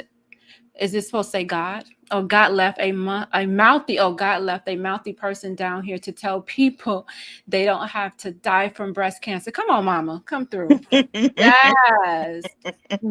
is this supposed to say God? Oh, God left a mouthy. Oh, God left a mouthy person down here to tell people they don't have to die from breast cancer. Come on, Mama, come through. Yes.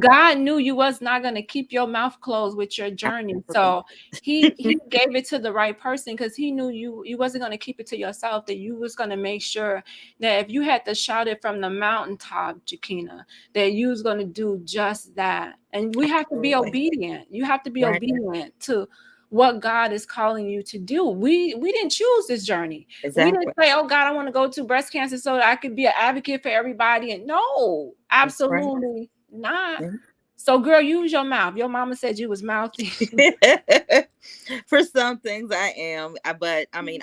God knew you was not going to keep your mouth closed with your journey. So he gave it to the right person because he knew you wasn't going to keep it to yourself, that you was going to make sure that if you had to shout it from the mountaintop, Jackinah, that you was going to do just that. And we have to be obedient. You have to be obedient to what God is calling you to do. We didn't choose this journey. Exactly. We didn't say, oh God, I want to go to breast cancer so that I could be an advocate for everybody. And no, absolutely not. So girl, use your mouth. Your mama said you was mouthy. For some things I am, but I mean,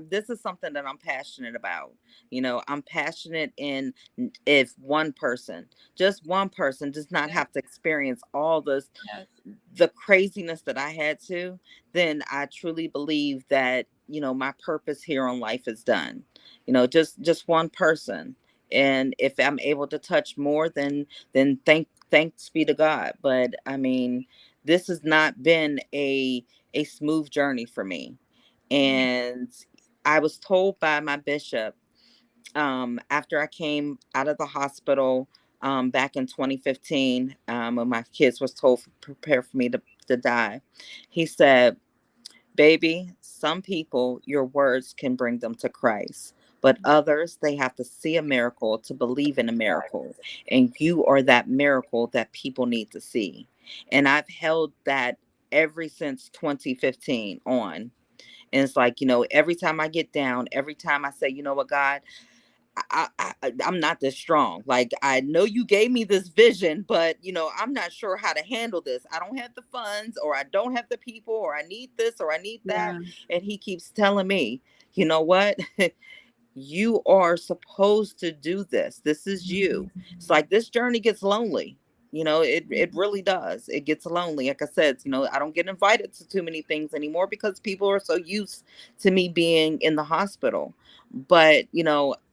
this is something that I'm passionate about. I'm passionate in, if just one person does not have to experience all this, the craziness that I had to, then I truly believe that, my purpose here on life is done. Just one person. And if I'm able to touch more, then thanks be to God. But I mean, this has not been a smooth journey for me. And I was told by my bishop, after I came out of the hospital, back in 2015, when my kids was told prepare for me to die, he said, baby, some people, your words can bring them to Christ, but others, they have to see a miracle to believe in a miracle. And you are that miracle that people need to see. And I've held that ever since 2015 on. And it's like, every time I get down, every time I say, you know what, God, I'm not this strong. Like, I know you gave me this vision, but I'm not sure how to handle this. I don't have the funds, or I don't have the people, or I need this, or I need that. And he keeps telling me, you know what? You are supposed to do this. This is you. It's like this journey gets lonely. It really does. It gets lonely. Like I said, I don't get invited to too many things anymore because people are so used to me being in the hospital. But,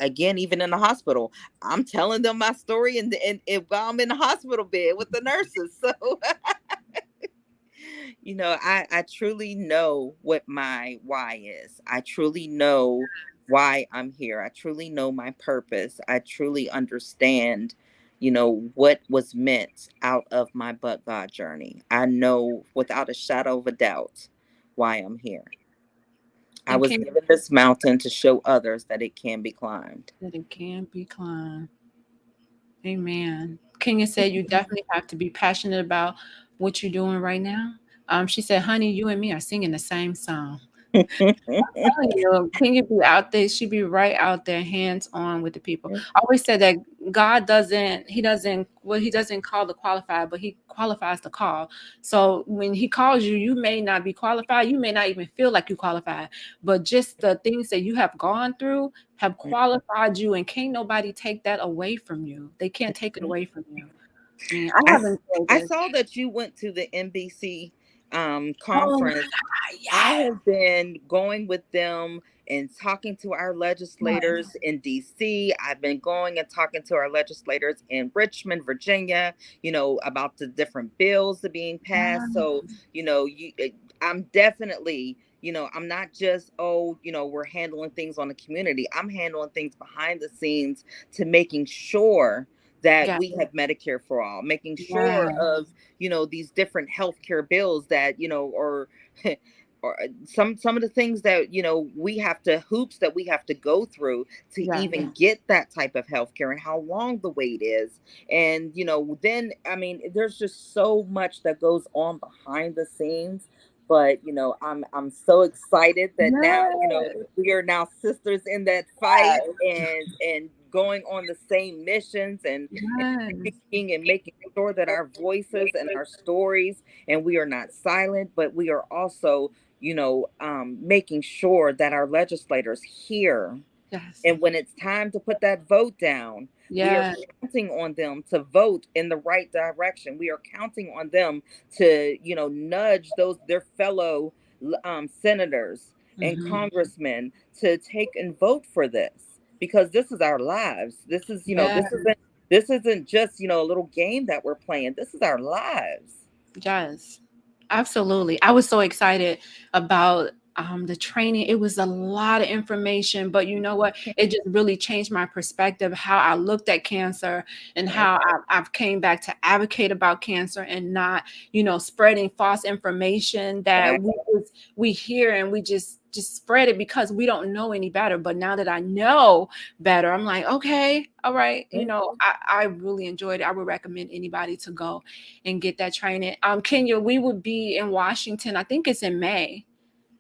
again, even in the hospital, I'm telling them my story and while I'm in the hospital bed with the nurses. So, I truly know what my why is. I truly know why I'm here. I truly know my purpose. I truly understand, what was meant out of my but God journey. I know without a shadow of a doubt why I'm here. I was given this mountain to show others that it can be climbed. That it can be climbed. Amen. Kenya said you definitely have to be passionate about what you're doing right now. She said, honey, you and me are singing the same song. I'm telling you, Kenya be out there. She be right out there, hands on with the people. I always said that God he doesn't call the qualified, but he qualifies the call. So when he calls you, you may not be qualified. You may not even feel like you qualified, but just the things that you have gone through have qualified you, and can't nobody take that away from you. They can't take it away from you. I mean, I saw that you went to the NBC conference. Yes. I have been going with them and talking to our legislators in DC. I've been going and talking to our legislators in Richmond, Virginia, about the different bills that are being passed. So, I'm definitely, I'm not just, we're handling things on the community. I'm handling things behind the scenes to making sure that we have Medicare for all, making sure of, these different healthcare bills that, or or some of the things that, we have to hoops that we have to go through to even get that type of healthcare, and how long the wait is. And, then, I mean, there's just so much that goes on behind the scenes. But I'm so excited that now Yes. we are now sisters in that fight, and going on the same missions, and Yes. speaking and making sure that our voices and our stories, and we are not silent, but we are also making sure that our legislators hear. Yes. And when it's time to put that vote down, we are Yes. counting on them to vote in the right direction. We are counting on them to, nudge their fellow senators and Mhm. congressmen to take and vote for this, because this is our lives. This is, Yeah. this isn't just, a little game that we're playing. This is our lives. Yes, absolutely. I was so excited about the training. It was a lot of information, but you know what? It just really changed my perspective, how I looked at cancer, and how I've came back to advocate about cancer and not, spreading false information that we hear and we just spread it because we don't know any better. But now that I know better, I'm like, okay, all right. I really enjoyed it. I would recommend anybody to go and get that training. Kenya, we would be in Washington. I think it's in May.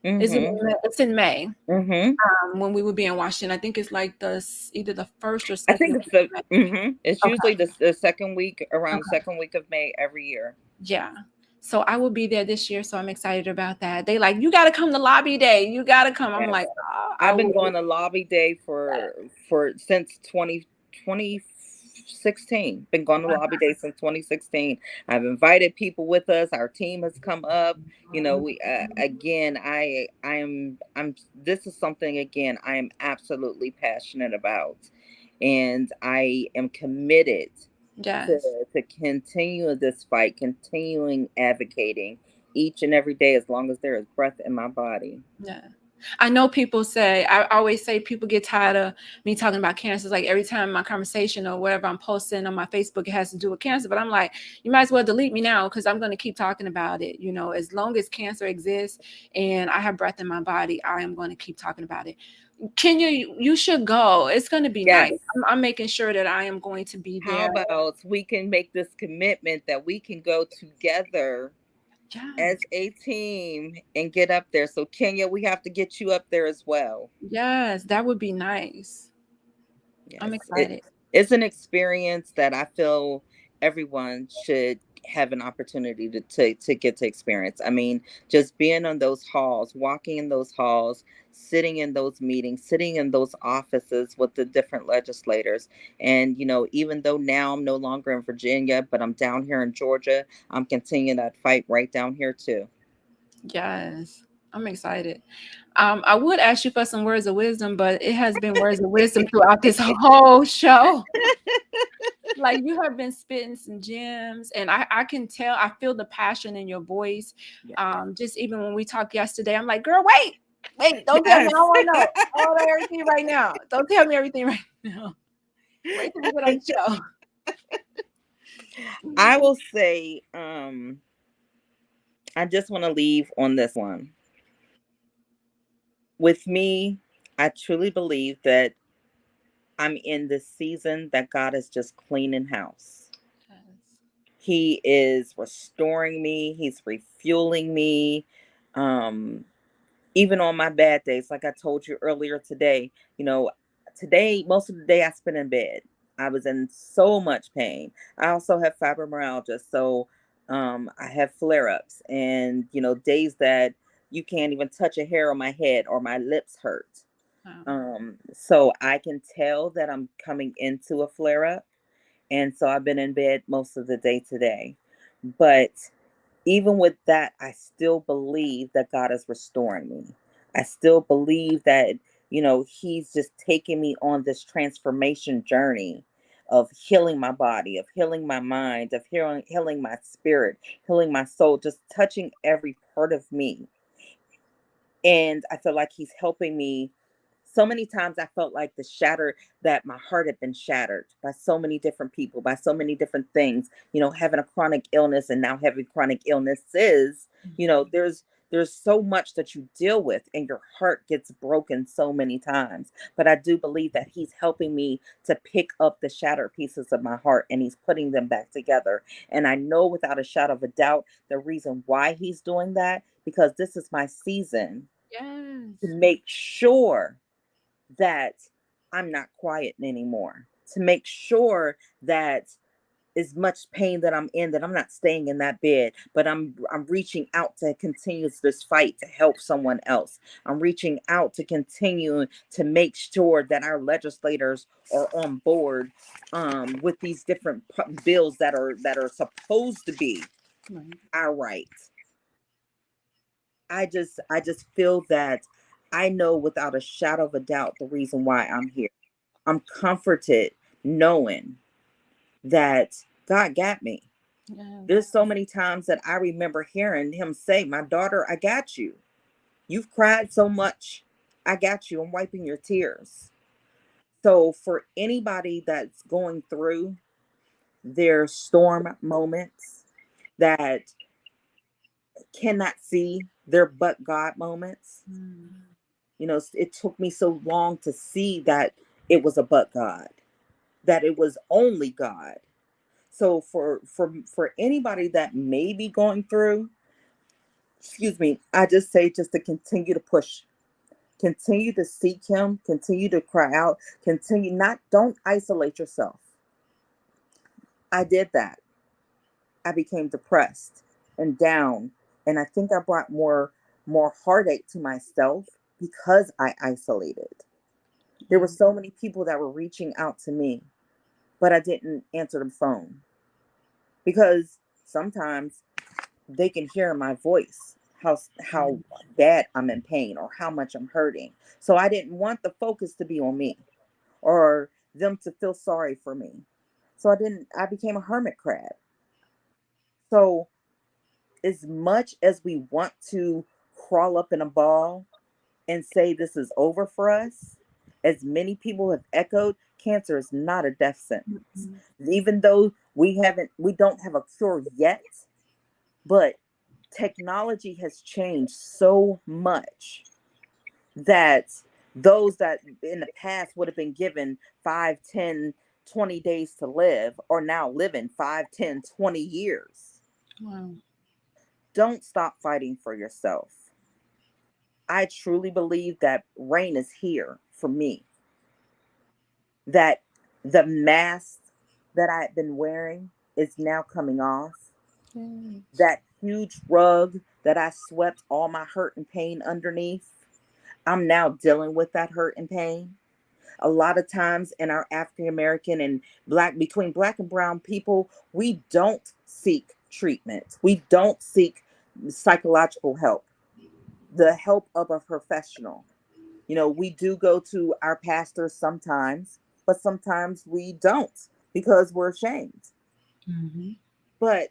Is it? It's in May. Mm-hmm. When we would be in Washington, I think it's like either the first or I second think week of May. it's Okay. usually the second week, around the Okay. second week of May every year. Yeah. So I will be there this year, so I'm excited about that. They like, you got to come to lobby day. You got to come. I'm Yes. like, I I've been will. going to lobby day for since 2016. Been going to lobby day since 2016. I've invited people with us. Our team has come up. We again, I'm this is something, again, I am absolutely passionate about, and I am committed to Yes. continue this fight, continuing advocating each and every day as long as there is breath in my body. Yeah. I know people say, I always say people get tired of me talking about cancer. It's like every time my conversation or whatever I'm posting on my Facebook, it has to do with cancer. But I'm like, you might as well delete me now because I'm going to keep talking about it. As long as cancer exists and I have breath in my body, I am going to keep talking about it. Kenya, you should go. It's going to be Yes. nice. I'm making sure that I am going to be How there. about we can make this commitment that we can go together Yes. as a team and get up there? So Kenya, we have to get you up there as well. Yes, that would be nice. I'm Yes, excited. it's an experience that I feel everyone should have an opportunity to get to experience. I mean, just being on those halls, walking in those halls, sitting in those meetings, sitting in those offices with the different legislators. And, even though now I'm no longer in Virginia, but I'm down here in Georgia, I'm continuing that fight right down here too. Yes, I'm excited. I would ask you for some words of wisdom, but it has been words of wisdom throughout this whole show. Like you have been spitting some gems, and I can tell, I feel the passion in your voice. Just even when we talked yesterday, I'm like, girl, wait, don't tell me. I don't want to know. I want to know everything right now. Don't tell me everything right now. Wait till we get on the show. I will say, I just want to leave on this one. With me, I truly believe that I'm in this season that God is just cleaning house. Yes. He is restoring me. He's refueling me. Um, Even on my bad days, like I told you earlier today, today, most of the day I spent in bed. I was in so much pain. I also have fibromyalgia. So I have flare ups, and, days that you can't even touch a hair on my head or my lips hurt. So I can tell that I'm coming into a flare up. And so I've been in bed most of the day today. But even with that, I still believe that God is restoring me. I still believe that, He's just taking me on this transformation journey of healing my body, of healing my mind, of healing my spirit, healing my soul, just touching every part of me. And I feel like He's helping me. So many times I felt like that my heart had been shattered by so many different people, by so many different things, having a chronic illness and now having chronic illnesses. There's There's so much that you deal with, and your heart gets broken so many times. But I do believe that he's helping me to pick up the shattered pieces of my heart, and he's putting them back together. And I know without a shadow of a doubt the reason why he's doing that, because this is my season to Yes. make sure that I'm not quiet anymore, to make sure that as much pain that I'm in, that I'm not staying in that bed, but I'm reaching out to continue this fight to help someone else. I'm reaching out to continue to make sure that our legislators are on board with these different bills that are supposed to be Right. our right. I just feel that I know without a shadow of a doubt the reason why I'm here. I'm comforted knowing that God got me. Yes. There's so many times that I remember hearing him say, "My daughter, I got you. You've cried so much. I got you. I'm wiping your tears." So for anybody that's going through their storm moments, that cannot see their but God moments, you know, it took me so long to see that it was a but God, that it was only God. So for anybody that may be going through, excuse me, I just say just to continue to push, continue to seek him, continue to cry out, continue, not, don't isolate yourself. I did that. I became depressed and down, and I think I brought more heartache to myself because I isolated. There were so many people that were reaching out to me, but I didn't answer the phone because sometimes they can hear in my voice how bad I'm in pain or how much I'm hurting. So I didn't want the focus to be on me or them to feel sorry for me. So I became a hermit crab. So as much as we want to crawl up in a ball and say this is over for us, as many people have echoed, cancer is not a death sentence. Even though we don't have a cure yet, but technology has changed so much that those that in the past would have been given 5, 10, 20 days to live are now living 5, 10, 20 years. Wow. Don't stop fighting for yourself. I truly believe that rain is here for me, that the mask that I've been wearing is now coming off. Yes. That huge rug that I swept all my hurt and pain underneath, I'm now dealing with that hurt and pain. A lot of times in our African American and between black and brown people, we don't seek treatment. We don't seek psychological help, the help of a professional. You know, we do go to our pastors sometimes, but sometimes we don't because we're ashamed. But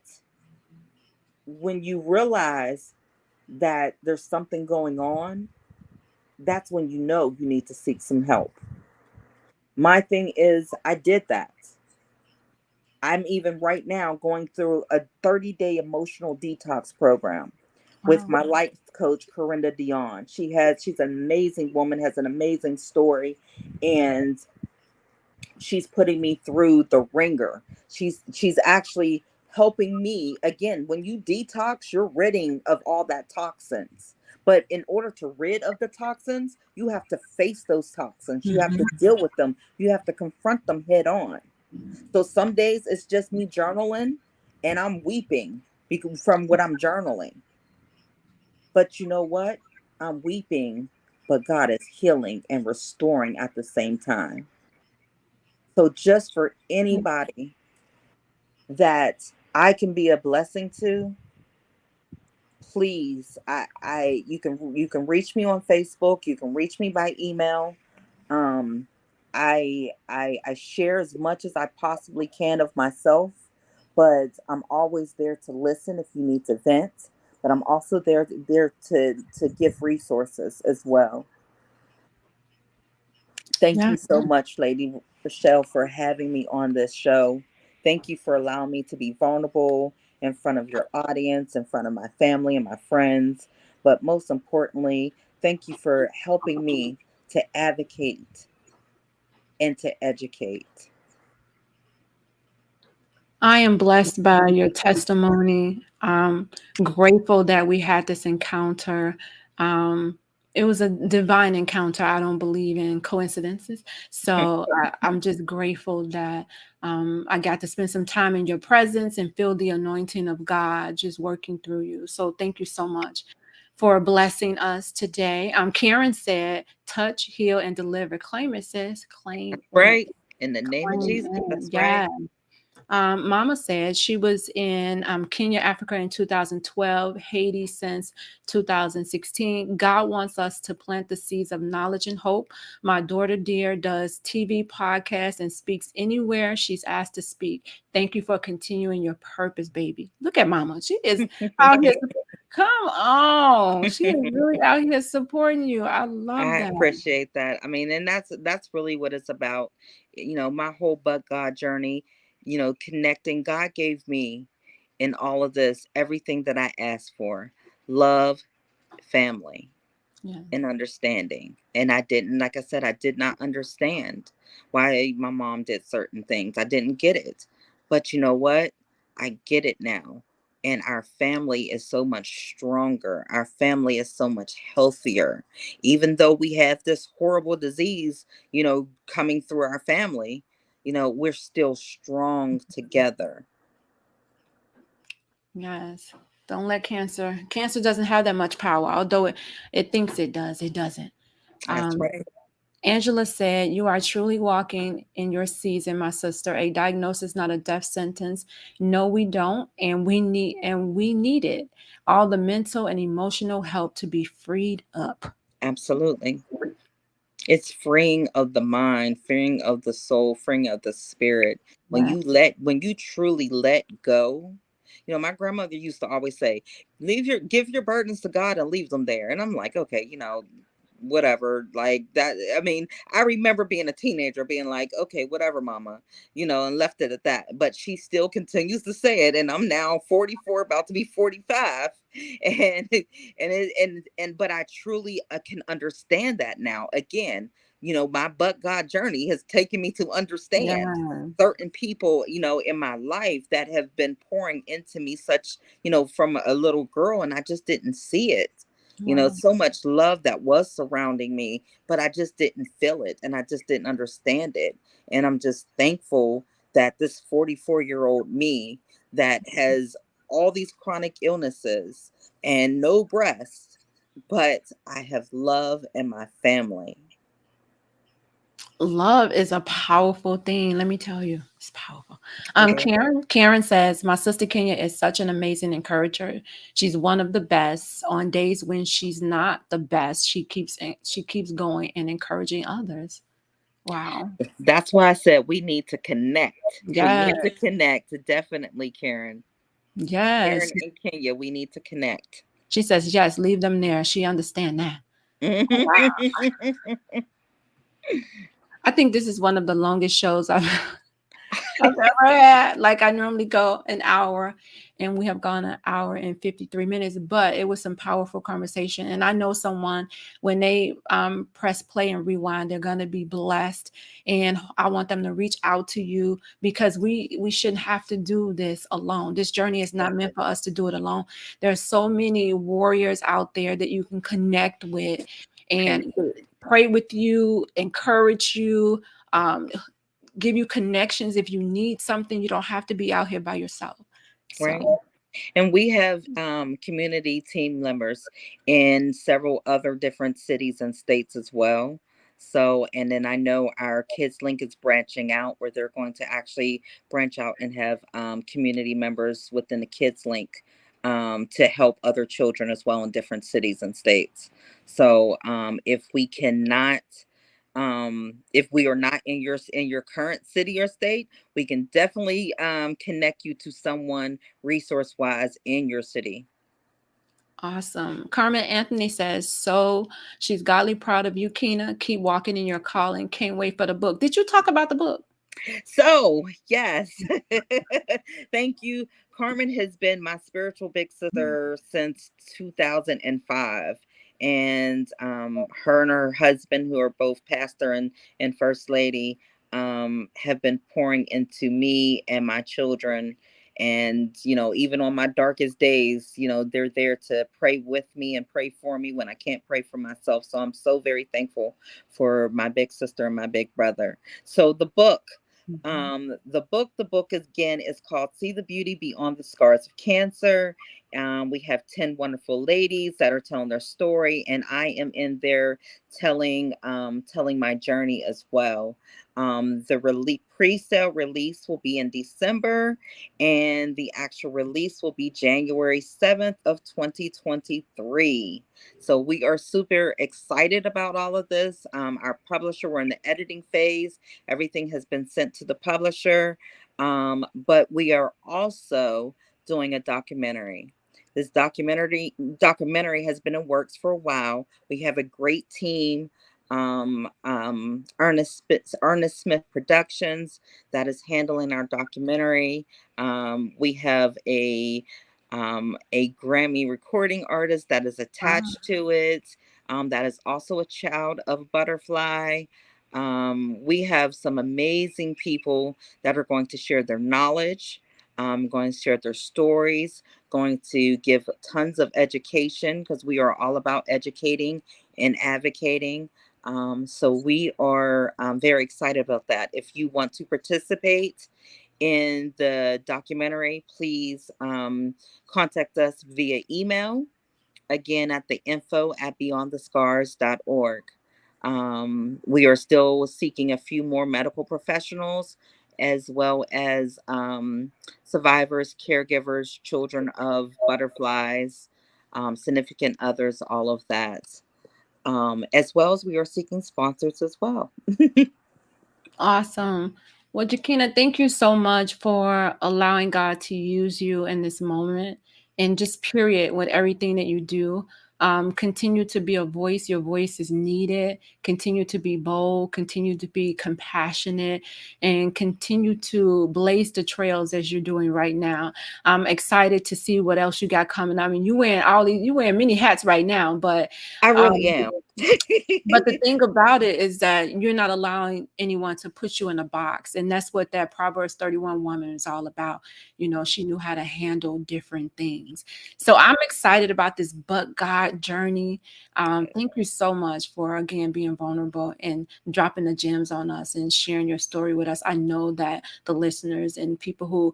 when you realize that there's something going on, that's when you know you need to seek some help. My thing is, I did that. I'm even right now going through a 30-day emotional detox program with Wow. my life coach, Corinda Dion. She's an amazing woman, has an amazing story, and she's putting me through the ringer. She's actually helping me. Again, when you detox, you're ridding of all that toxins. But in order to rid of the toxins, you have to face those toxins. You have to deal with them. You have to confront them head on. So some days it's just me journaling and I'm weeping from what I'm journaling. But you know what? I'm weeping, but God is healing and restoring at the same time. So just for anybody that I can be a blessing to, please, you can reach me on Facebook, you can reach me by email. Um, I share as much as I possibly can of myself, but I'm always there to listen if you need to vent. But I'm also there to give resources as well. Thank Yeah. you so much, Lady Rochelle, for having me on this show. Thank you for allowing me to be vulnerable in front of your audience, in front of my family and my friends. But most importantly, thank you for helping me to advocate and to educate. I am blessed by your testimony. Grateful that we had this encounter. It was a divine encounter. I don't believe in coincidences. So I'm just grateful that I got to spend some time in your presence and feel the anointing of God just working through you. So thank you so much for blessing us today. Karen said, touch, heal, and deliver. Claim it, sis. Claim it. Right? In the name of Claim Jesus. it. That's Yeah. right. Mama said she was in Kenya, Africa in 2012, Haiti since 2016. God wants us to plant the seeds of knowledge and hope. My daughter, dear, does TV podcasts and speaks anywhere she's asked to speak. Thank you for continuing your purpose, baby. Look at Mama. She is out here. Come on. She is really out here supporting you. I love I that. appreciate that. I mean, and that's really what it's about. My whole but God journey, connecting. God gave me in all of this everything that I asked for. Love, family, Yeah. and understanding. And I didn't, like I said, I did not understand why my mom did certain things. I didn't get it. But you know what? I get it now. And our family is so much stronger. Our family is so much healthier. Even though we have this horrible disease, coming through our family, we're still strong together. Yes. Don't let cancer doesn't have that much power, although it thinks it does. It doesn't. That's Um, right. Angela said, you are truly walking in your season, my sister. A diagnosis, not a death sentence. No, we don't. And we need it. All the mental and emotional help to be freed up. Absolutely. It's freeing of the mind, freeing of the soul, freeing of the spirit. Yeah. When you truly let go, my grandmother used to always say, give your burdens to God and leave them there. And I'm like, okay, whatever, like that. I mean, I remember being a teenager being like, okay, whatever, mama, and left it at that. But she still continues to say it. And I'm now 44, about to be 45. And but I truly can understand that now. Again, my but God journey has taken me to understand Yeah. certain people, in my life that have been pouring into me such, from a little girl, and I just didn't see it. Wow. So much love that was surrounding me, but I just didn't feel it and I just didn't understand it. And I'm just thankful that this 44-year-old me that has all these chronic illnesses and no breast, but I have love and my family. Love is a powerful thing. Let me tell you, it's powerful. Yeah. Karen says, my sister Kenya is such an amazing encourager. She's one of the best. On days when she's not the best, she keeps going and encouraging others. Wow. That's why I said we need to connect. We Yes. need to connect. Definitely, Karen. Yes. Karen and Kenya, we need to connect. She says, yes, leave them there. She understand that. Wow. I think this is one of the longest shows I've ever had. Like I normally go an hour and we have gone an hour and 53 minutes, but it was some powerful conversation. And I know someone when they press play and rewind, they're going to be blessed. And I want them to reach out to you because we shouldn't have to do this alone. This journey is not meant for us to do it alone. There's so many warriors out there that you can connect with and pray with you, encourage you, um, give you connections. If you need something, you don't have to be out here by yourself. Right. So And we have community team members in several other different cities and states as well. So, and then I know our Kids Link is branching out where they're going to actually branch out and have community members within the Kids Link to help other children as well in different cities and states. So, if we are not in your current city or state, we can definitely connect you to someone resource wise in your city. awesome. Carmen Anthony says, so she's godly proud of you, Kina. Keep walking in your calling. Can't wait for the book. Did you talk about the book? So, yes, thank you. Carmen has been my spiritual big sister since 2005. And her and her husband, who are both pastor and first lady, have been pouring into me and my children. And, even on my darkest days, they're there to pray with me and pray for me when I can't pray for myself. So I'm so very thankful for my big sister and my big brother. So the book again is called See the Beauty Beyond the Scars of Cancer. We have 10 wonderful ladies that are telling their story, and I am in there telling my journey as well. The pre-sale release will be in December, and the actual release will be January 7th of 2023. So we are super excited about all of this. Our publisher, we're in the editing phase. Everything has been sent to the publisher. But we are also doing a documentary. This documentary has been in works for a while. We have a great team. Ernest Smith Productions that is handling our documentary. We have a Grammy recording artist that is attached to it. That is also a child of Butterfly. We have some amazing people that are going to share their knowledge, going to share their stories, going to give tons of education because we are all about educating and advocating. So we are very excited about that. If you want to participate in the documentary, please contact us via email, again at the info@beyondthescars.org. We are still seeking a few more medical professionals as well as survivors, caregivers, children of butterflies, significant others, all of that. As well as we are seeking sponsors as well. Awesome. Well, Jackinah, thank you so much for allowing God to use you in this moment and just period with everything that you do. Continue to be a voice. Your voice is needed. Continue to be bold. Continue to be compassionate, and continue to blaze the trails as you're doing right now. I'm excited to see what else you got coming. I mean, you wearing many hats right now, but I really am. but the thing about it is that you're not allowing anyone to put you in a box. And that's what that Proverbs 31 woman is all about. She knew how to handle different things. So I'm excited about this But God journey. Thank you so much for, again, being vulnerable and dropping the gems on us and sharing your story with us. I know that the listeners and people who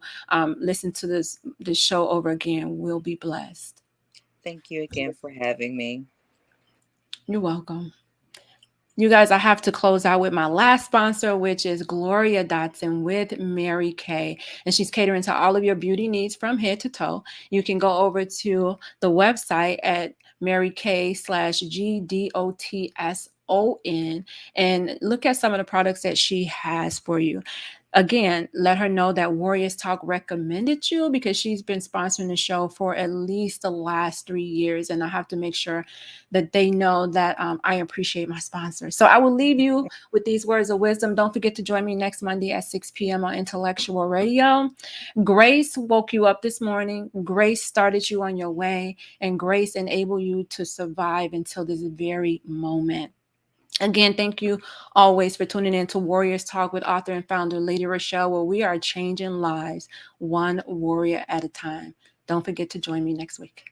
listen to this show over again will be blessed. Thank you again for having me. You're welcome. You guys, I have to close out with my last sponsor, which is Gloria Dotson with Mary Kay. And she's catering to all of your beauty needs from head to toe. You can go over to the website at MaryKay/GDOTSON and look at some of the products that she has for you. Again, let her know that Warriors Talk recommended you because she's been sponsoring the show for at least the last 3 years. And I have to make sure that they know that I appreciate my sponsor. So I will leave you with these words of wisdom. Don't forget to join me next Monday at 6 p.m. on Intellectual Radio. Grace woke you up this morning. Grace started you on your way. And grace enabled you to survive until this very moment. Again, thank you always for tuning in to Warriors Talk with author and founder Lady ReShell, where we are changing lives one warrior at a time. Don't forget to join me next week.